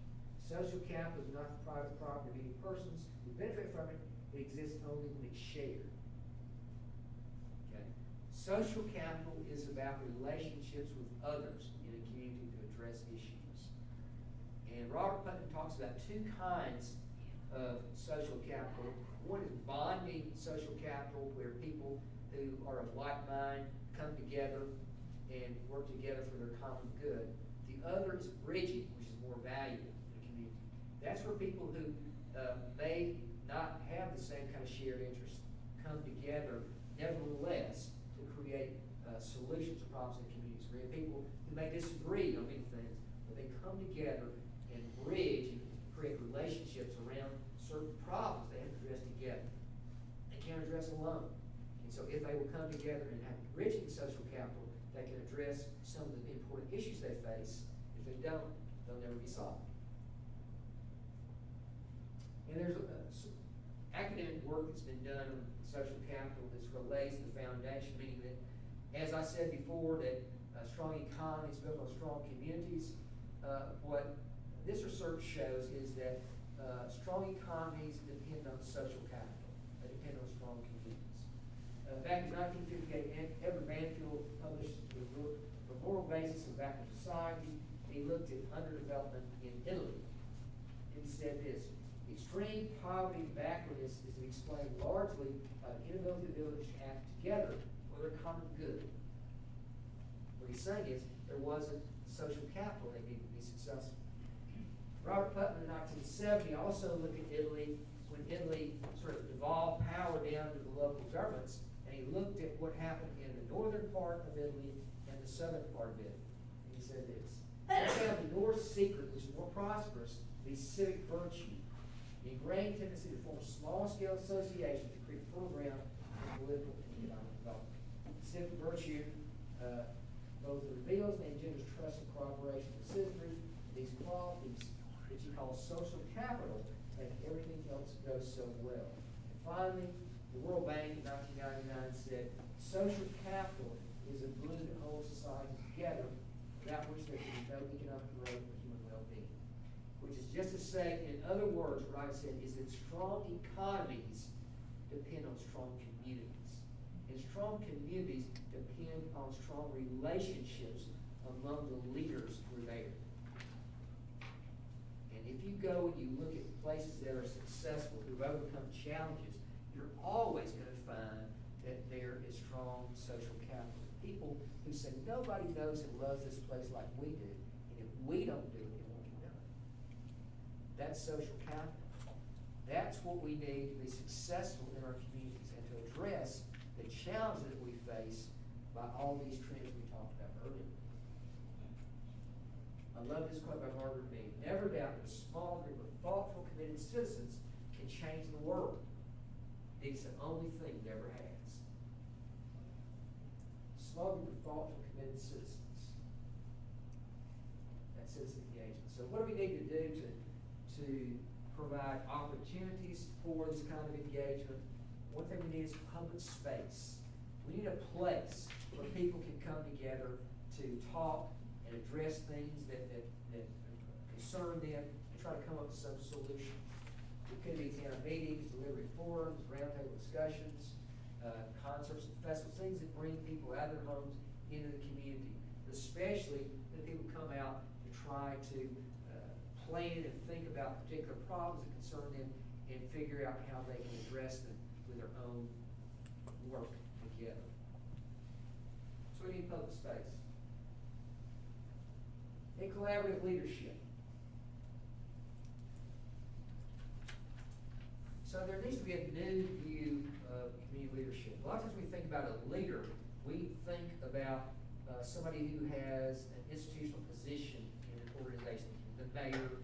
Social capital is not the private property of any persons who benefit from it. It exists only when it's shared. Okay? Social capital is about relationships with others in a community to address issues. And Robert Putnam talks about two kinds of social capital. One is bonding social capital, where people who are of like mind come together and work together for their common good. The other is bridging, which is more valuable in a community. That's where people who may not have the same kind of shared interests come together, nevertheless, to create solutions to problems in communities. We have people who may disagree on many things, but they come together and bridge and create relationships around certain problems they have to address together. They can't address alone. And so if they will come together and have bridging social capital, they can address some of the important issues they face. If they don't, they'll never be solved. And there's academic work that's been done on social capital that sort of lays the foundation, meaning that, as I said before, that strong economies built on strong communities. What this research shows is that strong economies depend on social capital. They depend on strong communities. Back in 1958, Edward Banfield published the book, The Moral Basis of Backward Society, and he looked at underdevelopment in Italy. And he said this: extreme poverty and backwardness is to be explained largely by the inability of the village to act together for their common good. What he's saying is there wasn't social capital they needed to be successful. Robert Putnam in 1970 also looked at Italy when Italy sort of devolved power down to the local governments, and he looked at what happened in the northern part of Italy and the southern part of Italy. And he said this: he found the North's secret, which is more prosperous, the civic virtue, the ingrained tendency to form small-scale associations to create fertile ground for political and economic development. Civic virtue both reveals and engenders trust and cooperation with citizenry. These qualities, which he calls social capital, make everything else go so well. And finally, the World Bank in 1999 said, social capital is a glue that holds society together, without which there can be no economic growth or human well-being. Which is just to say, in other words, what I said is that strong economies depend on strong communities. And strong communities depend on strong relationships among the leaders who are there. And if you go and you look at places that are successful, who've overcome challenges, you're always going to find that there is strong social capital. People who say, nobody knows and loves this place like we do, and if we don't do it, it won't be done. That's social capital. That's what we need to be successful in our communities and to address the challenges that we face by all these trends we talked about earlier. I love this quote by Margaret Mead: never doubt that a small group of thoughtful, committed citizens can change the world. It's the only thing it ever has. Small group of thoughtful, committed citizens. That's citizen engagement. So what do we need to do to provide opportunities for this kind of engagement? One thing we need is public space. We need a place where people can come together to talk and address things that concern them and try to come up with some solution. It could be town meetings, delivery forums, roundtable discussions, concerts and festivals, things that bring people out of their homes into the community, especially when people come out to try to plan and think about particular problems that concern them and figure out how they can address them with their own work together. So we need public space. And collaborative leadership. So there needs to be a new view of community leadership. A lot of times we think about a leader, we think about somebody who has an institutional position in an organization, the mayor,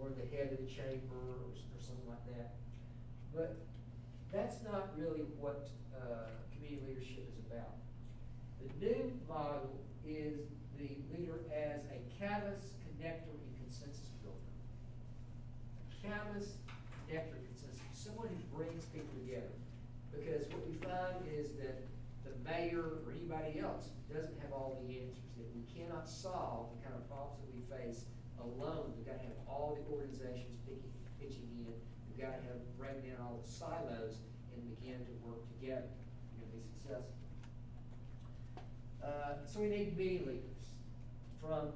or the head of the chamber or something like that. But that's not really what community leadership is about. The new model is the leader as a catalyst, connector, and consensus builder. A catalyst, connector, consensus, someone who brings people together. Because what we find is that the mayor or anybody else doesn't have all the answers, that we cannot solve the kind of problems that we face alone. We've got to have all the organizations pitching in. We've got to have break down all the silos and begin to work together. We're going to be successful. So we need meeting leaders from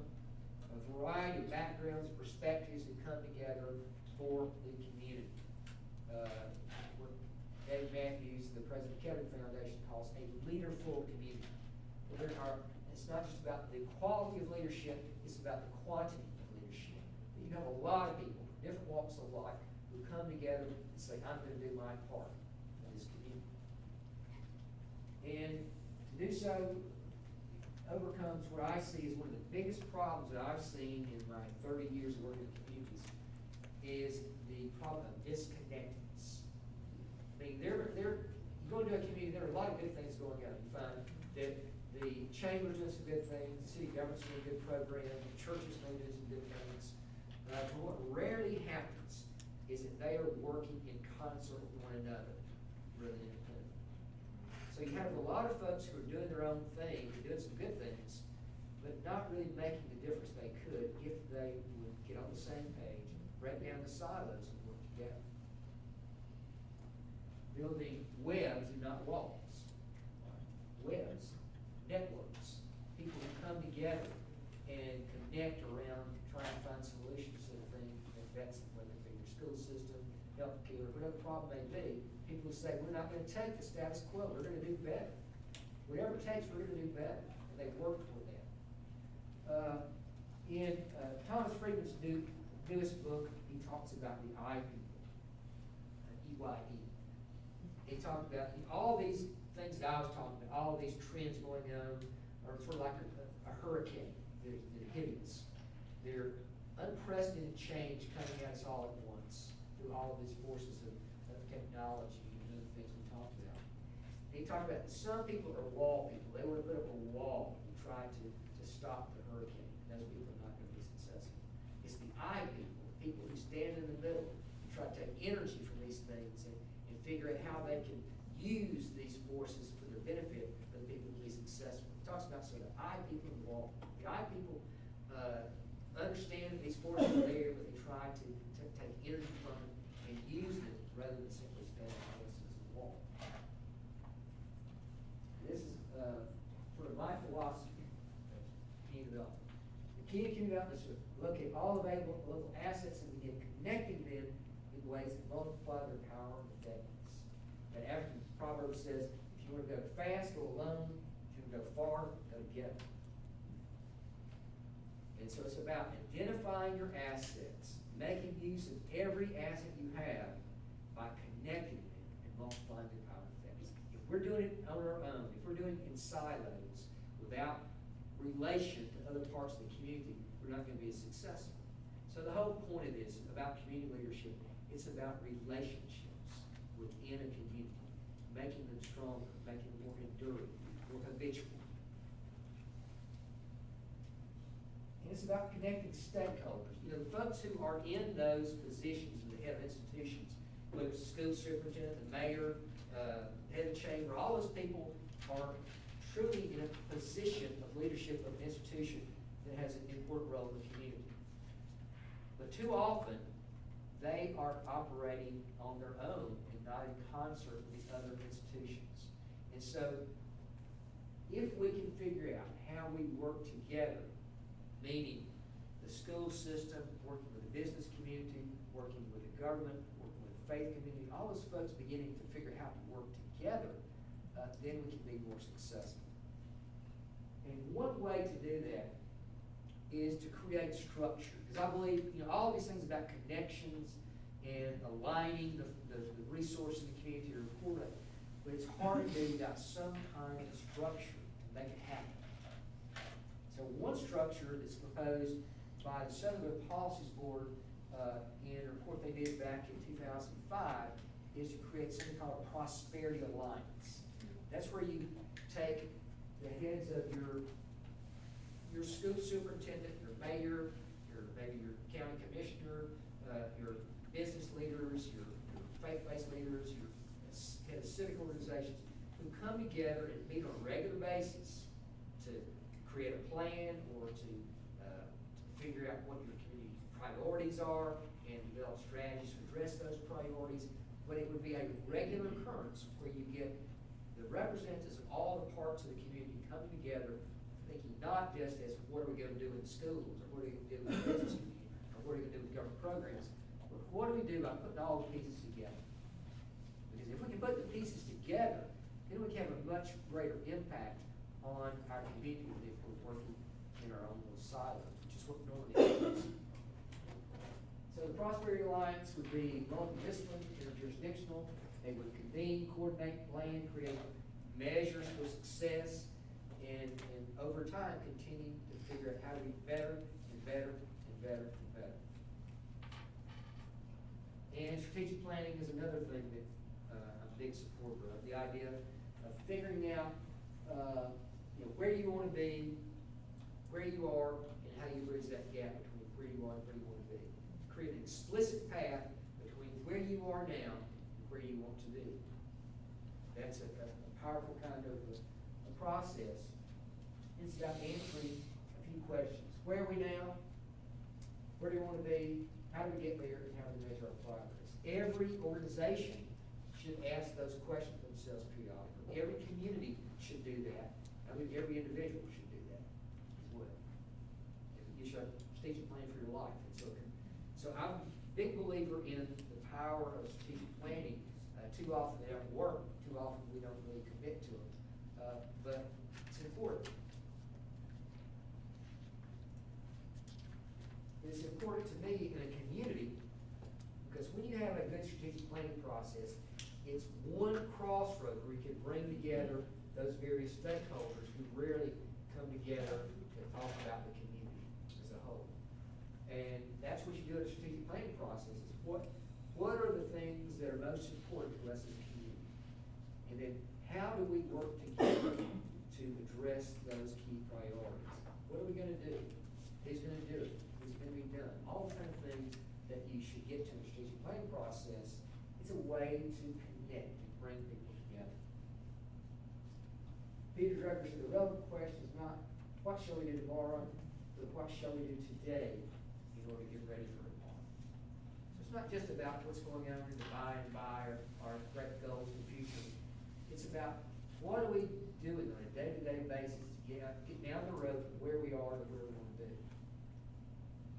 a variety of backgrounds and perspectives that come together for the community. What Dave Matthews, the president of the Kevin Foundation, calls a leaderful community. It's not just about the quality of leadership, it's about the quantity of leadership. You have a lot of people, different walks of life, who come together and say, I'm going to do my part in this community. And to do so overcomes what I see as one of the biggest problems that I've seen in my 30 years of working in communities is the problem of disconnectedness. I mean, you go into a community, there are a lot of good things going on. You find that the chamber's doing some good things, the city government's doing a good program, the churches may do some good things. But what rarely happens is that they are working in concert with one another rather than independently. So you have a lot of folks who are doing their own thing, doing some good things, but not really making the difference they could if they would get on the same page, break down the silos, and work together. Building webs and not walls. Webs, networks, people who come together and connect around trying to find solutions to the thing that affects them, whether it be your school system, healthcare, whatever the problem may be. People who say, we're not going to take the status quo, we're going to do better. Whatever it takes, we're going to do better. And they've worked toward that. In Thomas Friedman's newest book, he talks about the I people, EYE. He talked about all these things that I was talking about, all these trends going on, are sort of like a hurricane that are hitting us. They're unprecedented change coming at us all at once through all of these forces of technology and other things we talked about. He talked about some people are wall people. They want to put up a wall and try to stop the hurricane. Those people are not going to be successful. It's the I people, people who stand in the middle and try to take energy from these things and figure out how they can use these forces for their benefit for the people to be successful. He talks about sort of I people and wall. The I people understand that these forces are there, but they try to take energy from them and use them rather than simply stand against it as a wall. This is sort of my philosophy of community development. The key to community development is to look at all available local assets and begin connecting them in ways that multiply their power and effectiveness. That African proverb says, if you want to go fast, go alone. If you want to go far, go together. And so it's about identifying your assets, making use of every asset you have by connecting them and multiplying their power and effectiveness. If we're doing it on our own, if we're doing it in silos without relation to other parts of the community, we're not going to be as successful. So the whole point of this about community leadership, it's about relationships within a community, making them stronger, making them more enduring, more habitual. And it's about connecting stakeholders. You know, the folks who are in those positions in the head of institutions, whether it's the school superintendent, the mayor, head of the chamber, all those people are truly in a position of leadership of an institution that has an important role in the community. But too often, they are operating on their own and not in concert with the other institutions. And so, if we can figure out how we work together, meaning the school system, working with the business community, working with the government, working with the faith community, all those folks beginning to figure out how to work together, then we can be more successful. And one way to do that is to create structure. Because I believe, all these things about connections and aligning the resources in the community are important, but it's hard to do without some kind of structure to make it happen. So one structure that's proposed by the Southern Policies Board and a report they did back in 2005, is to create something called a prosperity alliance. That's where you take the heads of your school superintendent, your mayor, maybe your county commissioner, your business leaders, your faith-based leaders, your head of civic organizations, who come together and meet on a regular basis to create a plan or to figure out what your community priorities are and develop strategies to address those priorities. But it would be a regular occurrence where you get the representatives of all the parts of the community coming together, thinking not just as what are we going to do in schools, or what are we going to do in the business community, or what are we going to do with government programs, but what do we do by putting all the pieces together? Because if we can put the pieces together, then we can have a much greater impact on our community than if we're working in our own little silos, which is what normally happens. So the Prosperity Alliance would be multidisciplinary, interjurisdictional. They would convene, coordinate, plan, create measures for success, and over time continue to figure out how to be better and better and better and better. And strategic planning is another thing that I'm a big supporter of. The idea of figuring out where you want to be, where you are, and how you bridge that gap between where you are and where you want to be. Create an explicit path between where you are now and where you want to be. That's a powerful kind of a process. It's about answering a few questions. Where are we now? Where do we want to be? How do we get there? And how do we measure our progress? Every organization should ask those questions themselves periodically. Every community should do that. I believe every individual should do that as well. You should have a strategic plan for your life. And so I'm a big believer in the power of strategic planning. Too often they don't work. Too often we don't really commit to them. But it's important. It's important to me in a community because when you have a good strategic planning process, it's one crossroad where you can bring together those various stakeholders who rarely come together to talk about the community as a whole. And that's what you do in a strategic planning process is what are the things that are most important to us as a community? And then how do we work together to address those key priorities? What are we going to do? Who's going to do it? Who's going to be done? All the kind of things that you should get to in a strategic planning process. It's a way to connect, to bring people together. Peter Drucker said the relevant question is not what shall we do tomorrow, but what shall we do today in order to get ready for tomorrow. So it's not just about what's going on in the by and by or our great goals in the future. It's about what are we doing on a day-to-day basis to get down the road from where we are to where we want to be.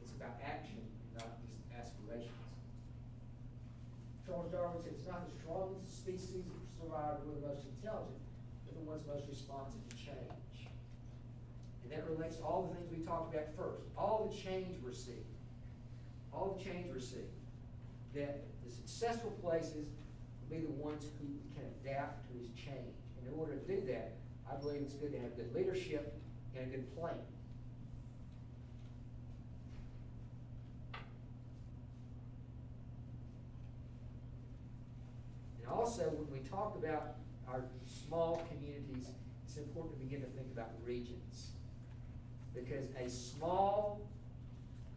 It's about action, not just aspirations. Charles Darwin said it's not the strongest species that survive who are the most intelligent, but the ones most responsive to change. And that relates to all the things we talked about first. All the change we're seeing. That the successful places will be the ones who can adapt to this change. And in order to do that, I believe it's good to have good leadership and a good plan. And also, when we talk about our small communities, it's important to begin to think about regions. Because a small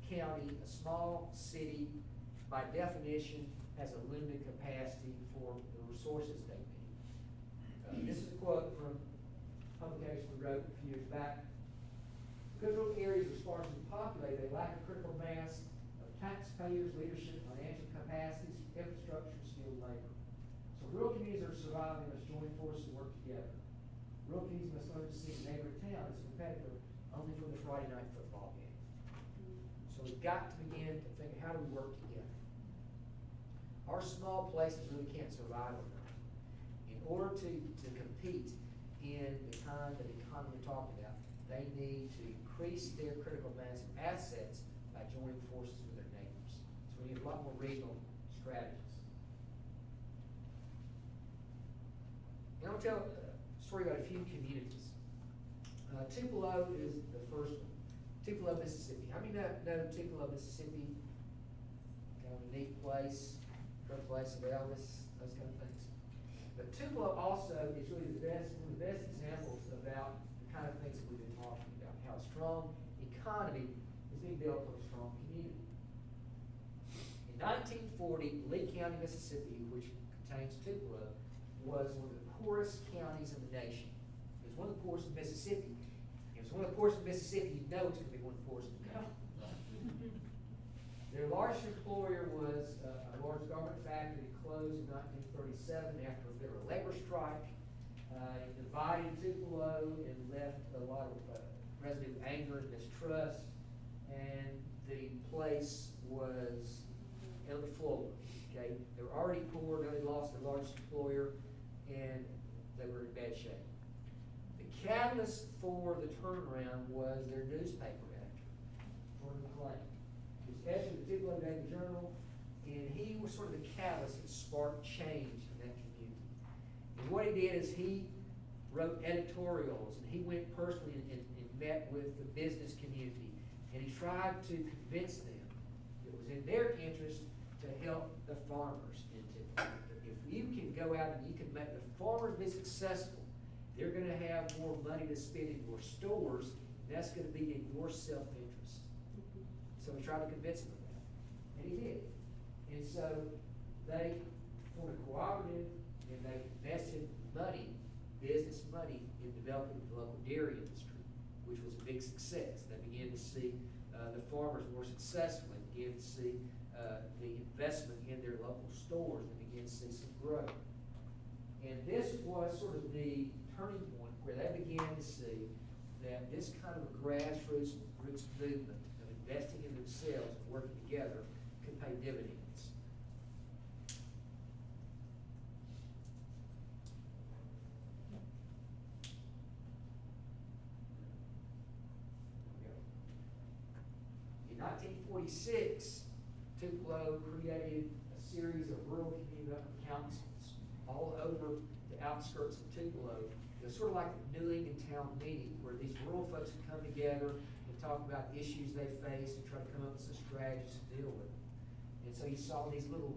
county, a small city, by definition, has a limited capacity for the resources they need. This is a quote from a publication we wrote a few years back. Because rural areas are sparsely populated, they lack a critical mass of taxpayers, leadership, financial capacities, infrastructure, and skilled labor. So rural communities are surviving must join forces and work together. Rural communities must learn to see a neighboring town as a competitor only from the Friday night football game. So we've got to begin to think, how do we work together? Our small places really can't survive on their own. In order to compete in the kind of economy we're talking about, they need to increase their critical mass of assets by joining forces with their neighbors. So we need a lot more regional strategies. And I'll tell a story about a few communities. Tupelo is the first one. Tupelo, Mississippi. How many know Tupelo, Mississippi? on a neat place, birthplace of Elvis, those kind of things. But Tupelo also is really one of the best examples about the kind of things that we've been talking about, how a strong economy is being built on a strong community. In 1940, Lee County, Mississippi, which contains Tupelo, was one of the poorest counties in the nation. It was one of the poorest in Mississippi. If it was one of the poorest in Mississippi, you know it's going to be one of the poorest in the country. Their largest employer was a large garment factory that closed in 1937 after a federal labor strike. It divided Tupelo and left a lot of residue anger and distrust, and the place was on the floor. Okay, they were already poor, now they lost their largest employer, and they were in bad shape. The catalyst for the turnaround was their newspaper editor, Jordan McLean. He was editor of the Tupelo Daily Journal, and he was sort of the catalyst that sparked change in that community. And what he did is he wrote editorials, and he went personally and met with the business community, and he tried to convince them it was in their interest to help the farmers in Tupelo. If you can go out and you can make the farmers be successful, they're going to have more money to spend in your stores, and that's going to be in your self-interest. So he tried to convince him of that, and he did. And so they formed a cooperative, and they invested money, business money, in developing the local dairy industry, which was a big success. They began to see the farmers more successful, and began to see the investment in their local stores, and began to see some growth. And this was sort of the turning point where they began to see that this kind of a grassroots movement of investing in themselves and working together could pay dividends. In 1946, Tupelo created a series of rural community councils all over the outskirts of Tupelo. It was sort of like the New England town meeting, where these rural folks would come together and talk about the issues they faced and try to come up with some strategies to deal with them. And so you saw these little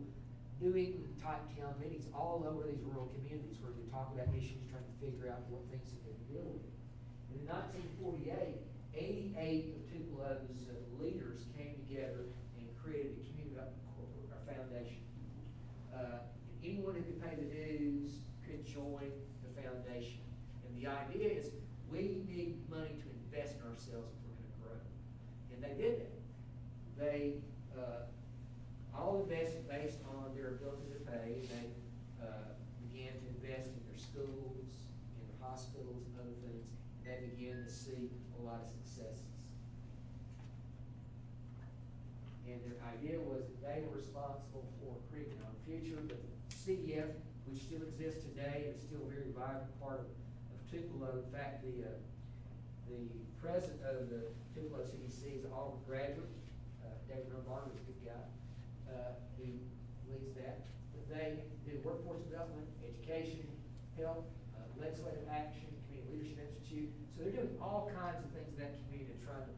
New England type town meetings all over these rural communities, where they talk about issues, trying to figure out what things that they could deal with. And in 1948, 88 of Tupelo's leaders came together and created a community foundation. Anyone who could pay the dues could join the foundation. And the idea is, we need money to invest in ourselves if we're going to grow. And they did that. They all invested based on their ability to pay. They began to invest in their schools, in their hospitals, and other things. They began to see a lot of successes. And their idea was that they were responsible for creating our future. But the CDF, which still exists today, is still a very vibrant part of Tupelo. In fact, the president of the Tupelo CDC is an Auburn graduate. David Martin is a good guy who leads that. But they do workforce development, education, health, legislative action, community leadership institute. So they're doing all kinds of things in that community, trying to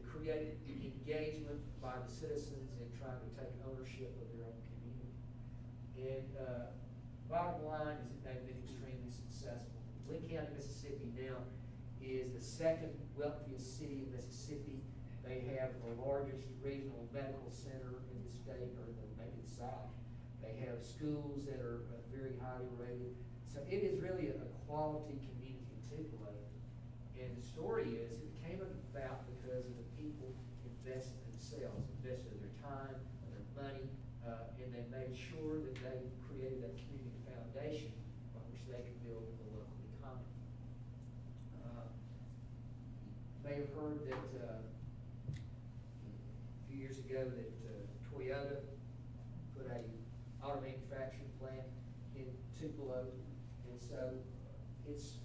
create engagement by the citizens and trying to take ownership of their own community. And bottom line is that they've been extremely successful. Lee County, Mississippi now is the second wealthiest city in Mississippi. They have the largest regional medical center in the state, or maybe the South. They have schools that are very highly rated. So it is really a quality community in Tupelo. And the story is, it came about because of the people invested in themselves, invested their time, their money, and they made sure that they created that community foundation by which they could build the local economy. You may have heard that a few years ago that Toyota put a auto manufacturing plant in Tupelo, and so it's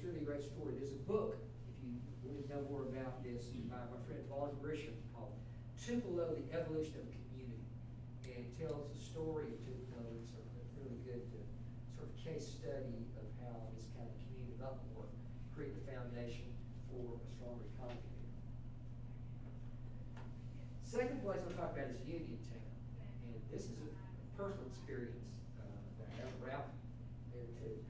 really a great story. There's a book, if you want to know more about this, by my friend Vaughn Grisham, called Tupelo, The Evolution of a Community, and it tells the story of Tupelo. It's a really good sort of case study of how this kind of community of upward create the foundation for a stronger economy. Second place I'll talk about is Uniontown. And and this is a personal experience that I have Ralph there too.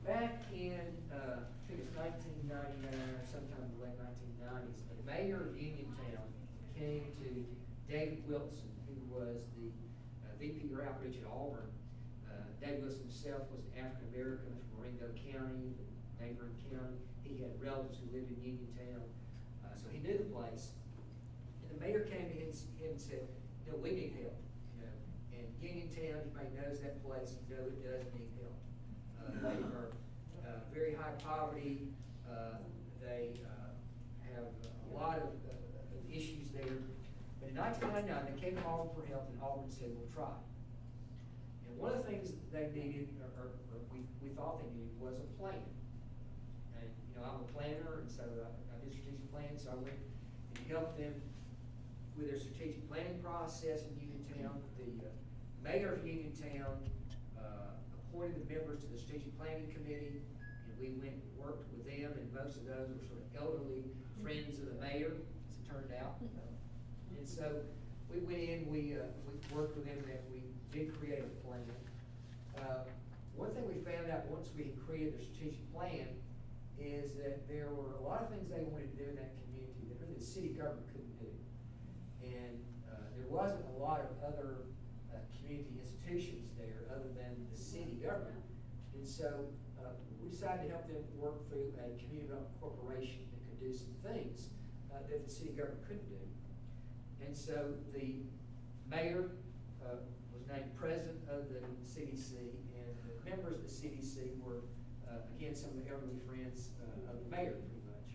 Back in, I think it's 1999 or sometime in the late 1990s, the mayor of Uniontown came to David Wilson, who was the VP of Outreach at Auburn. David Wilson himself was an African American from Marengo County, the neighboring county. He had relatives who lived in Uniontown, so he knew the place. And the mayor came to him and said, "No, we need help. You know, and Uniontown, everybody knows that place. You know it does need help. They are very high poverty. They have a lot of issues there. But in 1999, they came to Auburn for help, and Auburn said, "We'll try." And one of the things they needed, or we thought they needed, was a plan. And, you know, I'm a planner, and so I did strategic planning, so I went and helped them with their strategic planning process in Uniontown. The mayor of Uniontown appointed the members to the strategic planning committee, and we went and worked with them, and most of those were sort of elderly friends of the mayor, as it turned out. And so we went in, we worked with them, and we did create a plan. One thing we found out once we had created the strategic plan is that there were a lot of things they wanted to do in that community that really the city government couldn't do. And there wasn't a lot of other community institutions there other than the city government. And so we decided to help them work through a community development corporation that could do some things that the city government couldn't do. And so the mayor was named president of the CDC, and the members of the CDC were, again, some of the elderly friends of the mayor, pretty much.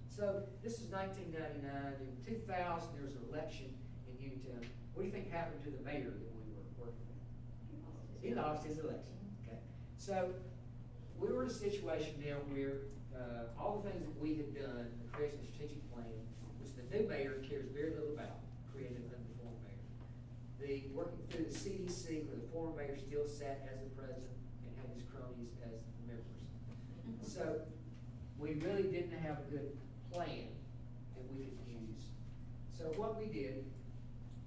So this is 1999. In 2000, there was an election in Uniontown. What do you think happened to the mayor that we were working with? He lost his election. Okay. So we were in a situation now where all the things that we had done, the creation of a strategic plan, which the new mayor cares very little about, created under the former mayor. The working through the CDC, where the former mayor still sat as the president and had his cronies as the members. So we really didn't have a good plan that we could use. So what we did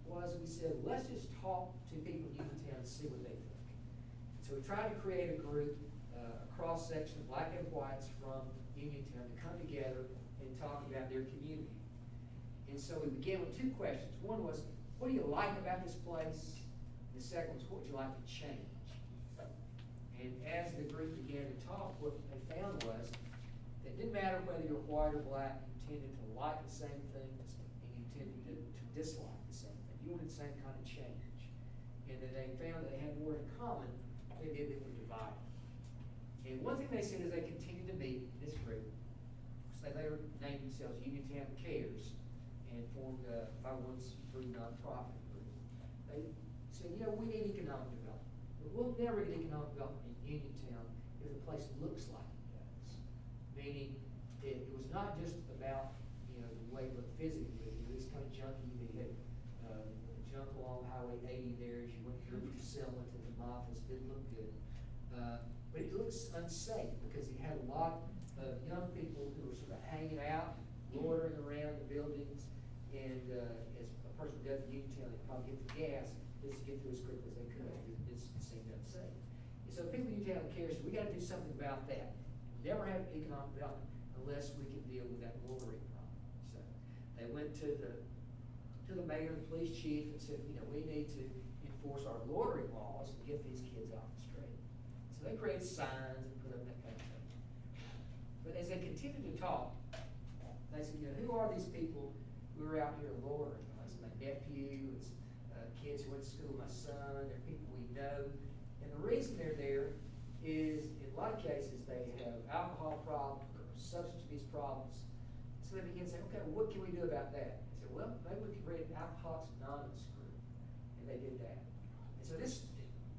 was we said, let's just talk to people in Uniontown and see what they think. So we tried to create a group, a cross-section of black and whites from Uniontown to come together and talk about their community. And so we began with two questions. One was, what do you like about this place? And the second was, what would you like to change? And as the group began to talk, what they found was that it didn't matter whether you're white or black, you tended to like the same things, and you tended to dislike the same thing. You wanted the same kind of change. And that they found that they had more in common than they did that were divided. And one thing they said is they continued to meet in this group. So they later named themselves Uniontown Cares and formed a 501c3 nonprofit group. They said, you know, we need economic development. But we'll never get economic development in Uniontown if the place looks like it does. Meaning, it was not just about, you know, the way it looked physically. It was kind of junky. They had junk along Highway 80 there as you went through from Selma to the office. Didn't look good. But it looks unsafe because it had a lot of young people who were sort of hanging out, loitering around the buildings, and as a person does in Uniontown, they probably hit the gas just to get through as quickly as they could. It just seemed unsafe. And so people in Uniontown care, so we got to do something about that. Never have economic development unless we can deal with that loitering problem. So they went to the mayor and the police chief and said, you know, we need to enforce our loitering laws and get these kids off the street. So they created signs and put up that kind of thing. But as they continued to talk, they said, you know, who are these people who are out here loitering? It's my nephew, it's kids who went to school with my son, they're people we know. And the reason they're there is, in a lot of cases, they have alcohol problems or substance abuse problems. So they begin saying, okay, well, what can we do about that? They said, well, maybe we can create an Alcoholics Anonymous group. And they did that. And so this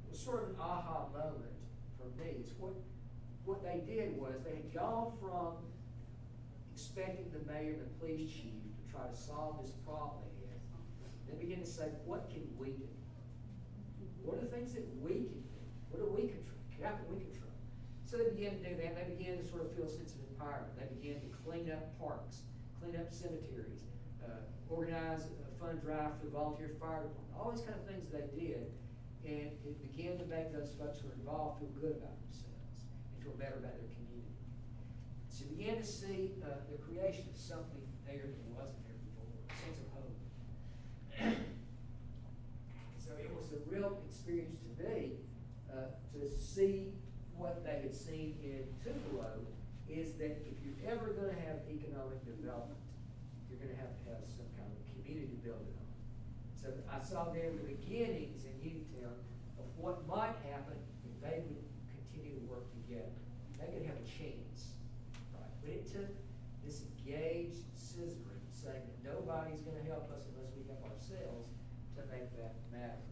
was sort of an aha moment for me. It's what they did was they had gone from expecting the mayor and the police chief to try to solve this problem they had. They began to say, what can we do? What are the things that we can do? What do we control? How can we control? So they began to do that. They began to sort of feel a sense of empowerment. They began to clean up parks, clean up cemeteries, organize a fund drive for the volunteer fire department, all these kind of things they did. And it began to make those folks who were involved feel good about themselves and feel better about their community. So you began to see the creation of something there that wasn't there before, a sense of hope. So it was a real experience to me to see what they had seen in Tupelo is that if you're ever going to have economic development, you're going to have some kind of community to build it on. So I saw there the beginnings in Uniontown of what might happen if they would continue to work together. They could have a chance, right? But it took this engaged citizenry saying that nobody's going to help us unless we help ourselves to make that matter.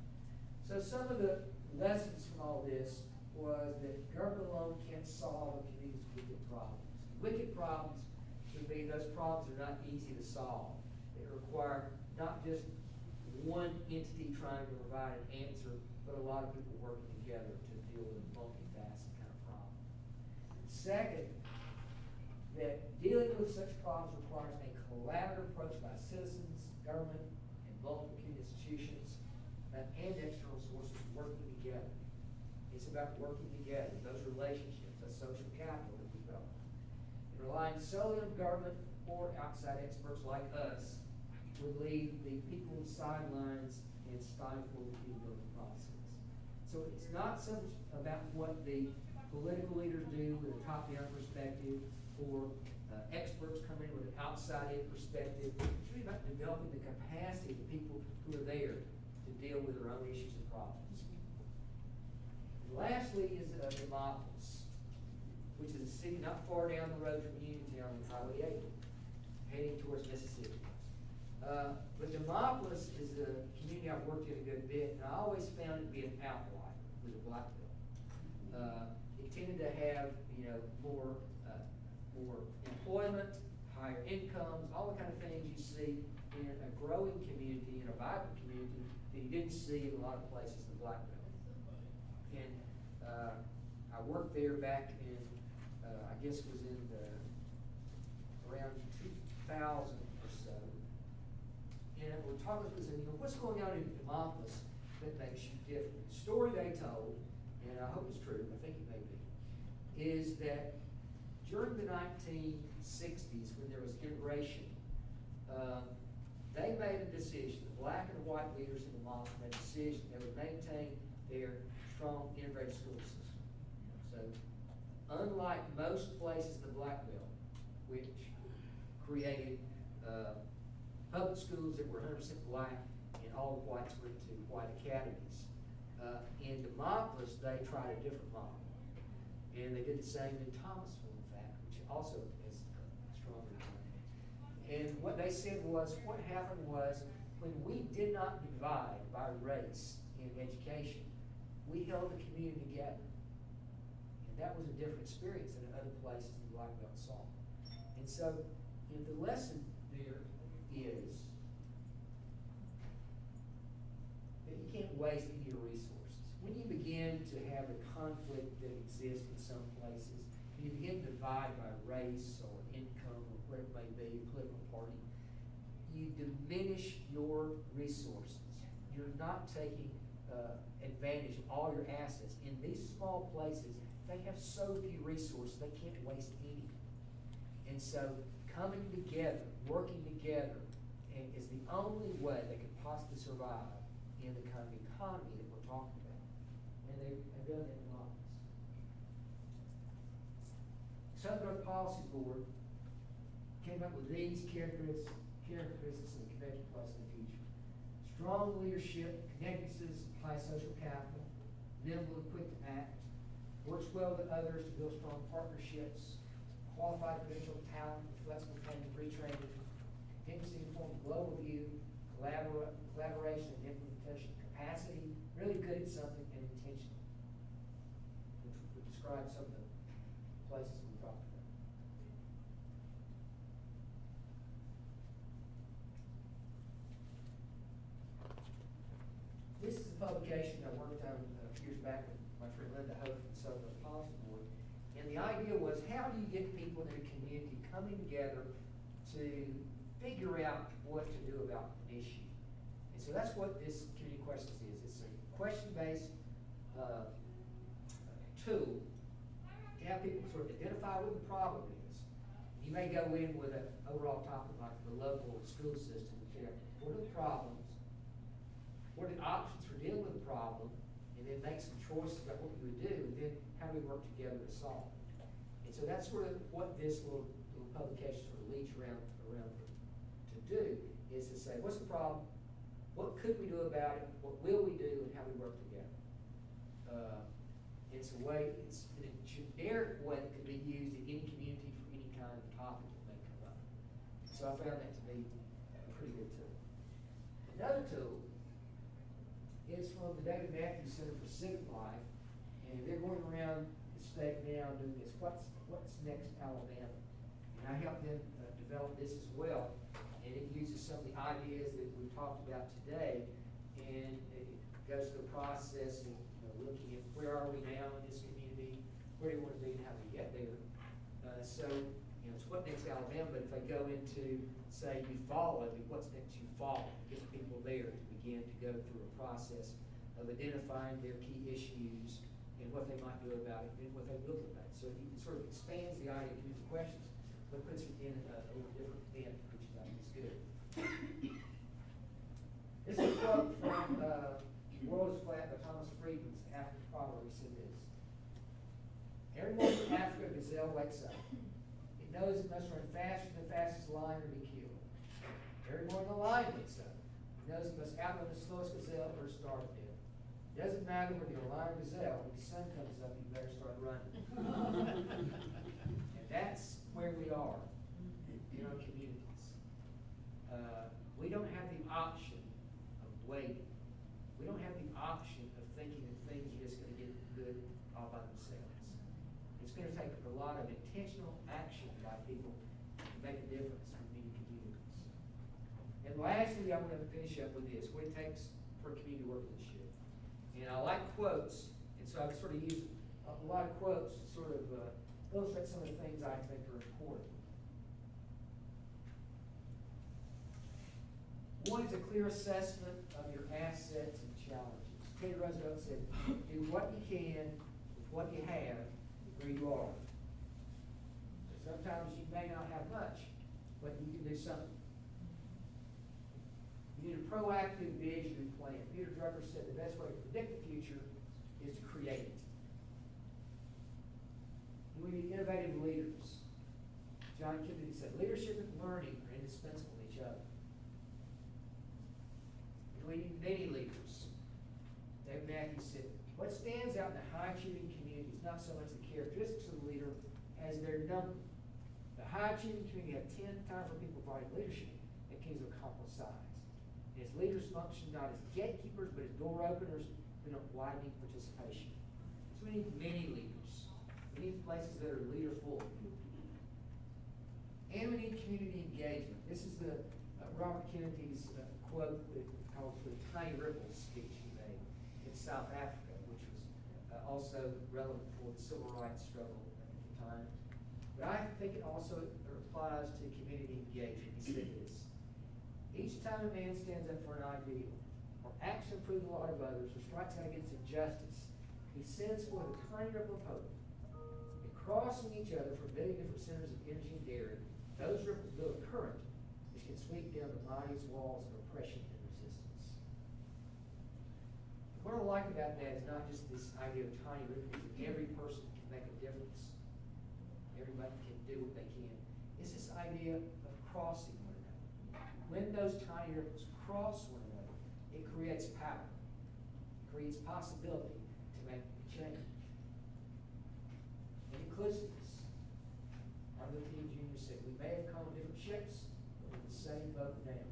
So some of the lessons from all this was that government alone can't solve a community's wicked problems. Wicked problems would be those problems are not easy to solve. They require not just one entity trying to provide an answer, but a lot of people working together to deal with a multifaceted kind of problem. Second, that dealing with such problems requires a collaborative approach by citizens, government, and multiple community institutions, and external sources working together. It's about working together, those relationships, that social capital that we develop. And relying solely on government or outside experts like us would leave the people on the sidelines and stifle the building process. So it's not so much about what the political leaders do with a top-down perspective or experts come in with an outside-in perspective. It's really about developing the capacity of the people who are there to deal with their own issues and problems. And lastly is Demopolis, which is a city not far down the road from Uniontown on Highway 8, heading towards Mississippi. But Demopolis is a community I've worked in a good bit, and I always found it to be an outlier with the Black Belt. It tended to have, more employment, higher incomes, all the kind of things you see in a growing community, in a vibrant community, that you didn't see in a lot of places in the Black Belt. And I worked there back in, I guess it was in around 2000 or so. And we're talking about, what's going on in Demopolis that makes you different? The story they told, and I hope it's true, I think it may be, is that during the 1960s, when there was immigration, they made a decision, the black and white leaders in Demopolis made a decision they would maintain their strong integrated school system. So, unlike most places in the Black Belt, which created public schools that were 100% black and all the whites went to white academies, in Demopolis they tried a different model. And they did the same in Thomasville, in fact, which also is stronger. And what they said was, what happened was, when we did not divide by race in education, we held the community together. And that was a different experience than other places the Black Belt saw. And so, the lesson there is that you can't waste any of your resources. When you begin to have the conflict that exists in some places, when you begin to divide by race or income or whatever it may be, political party, you diminish your resources. You're not taking advantage of all your assets. In these small places, they have so few resources, they can't waste any. And so, coming together, working together, is the only way they can possibly survive in the kind of economy that we're talking about. And they've done that in Demopolis. Southern Growth Policy Board came up with these characteristics of the convention plus in the future. Strong leadership, connected citizens, high social capital, nimble and quick to act, works well with others to build strong partnerships, qualified credentialed talent with flexible training, retraining, contingency informed global view, collaboration and implementation capacity, really good at something, and intentional. Which would describe some of the places we talked about. This is a publication I worked on a few years back with my friend Linda Hope from the Southern Policy Board. And the idea was, how do you get people in a community coming together to figure out what to do about an issue. And so that's what this community questions is. It's a question-based tool to have people sort of identify what the problem is. You may go in with an overall topic like the local school system and figure out what are the problems, what are the options for dealing with the problem, and then make some choices about what you would do, and then how do we work together to solve it. And so that's sort of what this little publication sort of leads around to do, is to say, what's the problem? What could we do about it? What will we do, and how we work together? It's a way, it's in a generic way that could be used in any community for any kind of topic that may come up. So I found that to be a pretty good tool. Another tool is from the David Matthews Center for Civic Life, and they're going around the state now doing this, what's next Alabama? And I helped them develop this as well, and it uses some of the ideas that we talked about today, and it goes through the process of looking at where are we now in this community, where do we want to be, and how do we get there. So, it's what next Alabama, but if I go into, say, Eufaula, what's next Eufaula? Get people there to begin to go through a process of identifying their key issues and what they might do about it and what they will do about it. So it sort of expands the idea of community questions, but puts it in a little different bent, which I think is good. This is a quote from The World is Flat by Thomas Friedman's African proverb. He said this: "Every morning in Africa, a gazelle wakes up. It knows it must run faster than the fastest lion or be killed. Every morning a lion wakes up. It knows it must outrun the slowest gazelle or starve to death. It doesn't matter whether you're a lion or gazelle, when the sun comes up, you better start running." And that's where we are in our communities. We don't have the option of waiting. We don't have the option of thinking that things are just going to get good all by themselves. It's going to take a lot of intentional action by people to make a difference in many communities. And lastly, I'm going to finish up with this: what it takes for a community workmanship. And I like quotes, and so I've sort of used a lot of quotes to sort of illustrate some of the things I think are important. One is a clear assessment of your assets and challenges. Teddy Roosevelt said, "Do what you can with what you have where you are." So sometimes you may not have much, but you can do something. You need a proactive vision and plan. Peter Drucker said the best way to predict the future is to create it. And we need innovative leaders. John Kennedy said, "Leadership and learning are indispensable to each other." And we need many leaders. David Matthews said, "What stands out in a high-achieving community is not so much the characteristics of the leader as their number. The high-achieving community have 10 times more people providing leadership than communities of comparable size. And its leaders function not as gatekeepers, but as door openers who don't widening participation." So we need many leaders. We need places that are leaderful. And we need community engagement. This is the Robert Kennedy's quote that called for the Tiny Ripples speech he made in South Africa, which was also relevant for the civil rights struggle at the time. But I think it also applies to community engagement. He said this: "Each time a man stands up for an ideal, or acts to improve the lot of others, or strikes out against injustice, he sends forth a tiny ripple of hope. And crossing each other from many different centers of energy and daring, those ripples build a current which can sweep down the mightiest walls of oppression and resistance." What I like about that is not just this idea of tiny ripples, that every person can make a difference. Everybody can do what they can. It's this idea of crossing one another. When those tiny ripples cross one another, it creates power. It creates possibility to make a change. And inclusiveness. Martin Luther King Jr. said, "We may have come on different ships, but we're in the same boat now."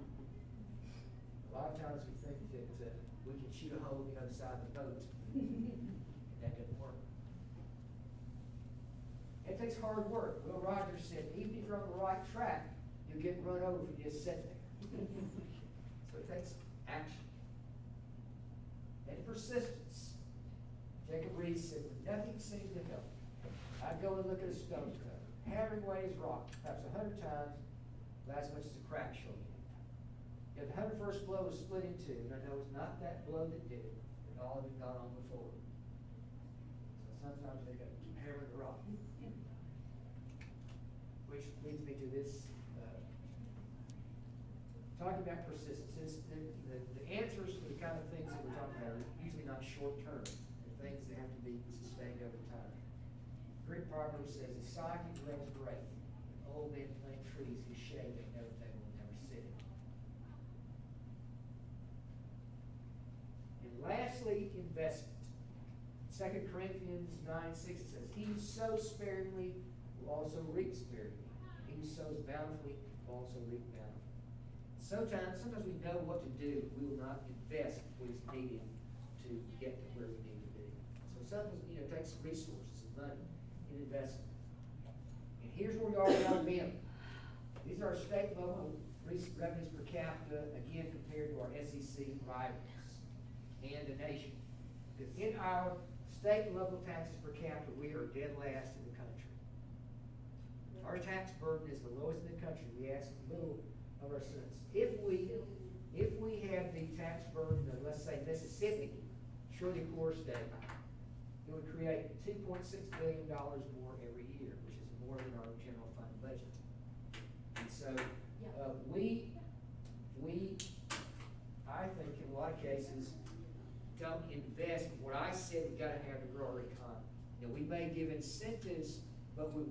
A lot of times we think that we can shoot a hole on the other side of the boat, and that doesn't work. It takes hard work. Will Rogers said, "Even if you're on the right track, you'll get run over if you just sit there." So it takes action. And persistence. Jacob Rees said, "When nothing seemed to help, I'd go and look at a stone cutter, hammering away his rock, perhaps 100 times, about as much as a crack showing. If the 101st blow was split in two, and I know it's not that blow that did it, but all of it gone on before. So sometimes they gotta keep hammering the rock. Which leads me to this, talking about persistence. The answers for the kind of things that we're talking about are usually not short-term. They're things that have to be sustained over time. Greek proverb says, "A socket legs break. An old man plant trees, his shade they never table and never sit in." And lastly, investment. 2 Corinthians 9:6 says, "He who sows sparingly will also reap sparingly. He who sows bountifully will also reap bountifully." Sometimes we know what to do, we will not invest what is needed to get to where we need to be. So sometimes, it takes resources and money in investment. And here's where we are in Alabama. These are our state and local revenues per capita, again, compared to our SEC rivals and the nation. Because in our state and local taxes per capita, we are dead last in the country. Our tax burden is the lowest in the country. We ask little of our citizens. If we had the tax burden of, let's say, Mississippi, surely poor state, it would create $2.6 billion more every year, which is more than our general fund budget. And so, I think in a lot of cases, don't invest in what I said we gotta have to grow our economy. We may give incentives, but what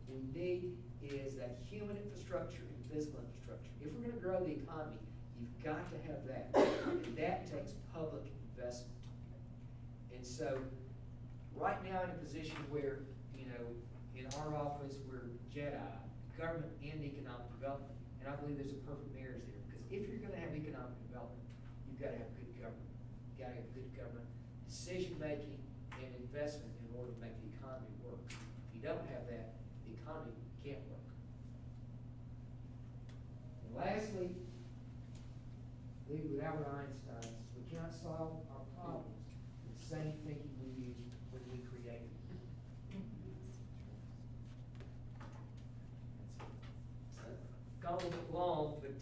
we need is that human infrastructure and physical infrastructure. If we're gonna grow the economy, you've got to have that, and that takes public investment. And so, right now in a position where, in our office, we're JEDI, government and economic development, and I believe there's a perfect marriage there, because if you're gonna have economic development, you've gotta have good government. You've gotta have good government decision-making and investment in order to make the economy work. If you don't have that, the economy can't work. And lastly, leave with Albert Einstein, says we cannot solve our problems with the same thinking we used when we created them. That's it. Gone a little bit long, but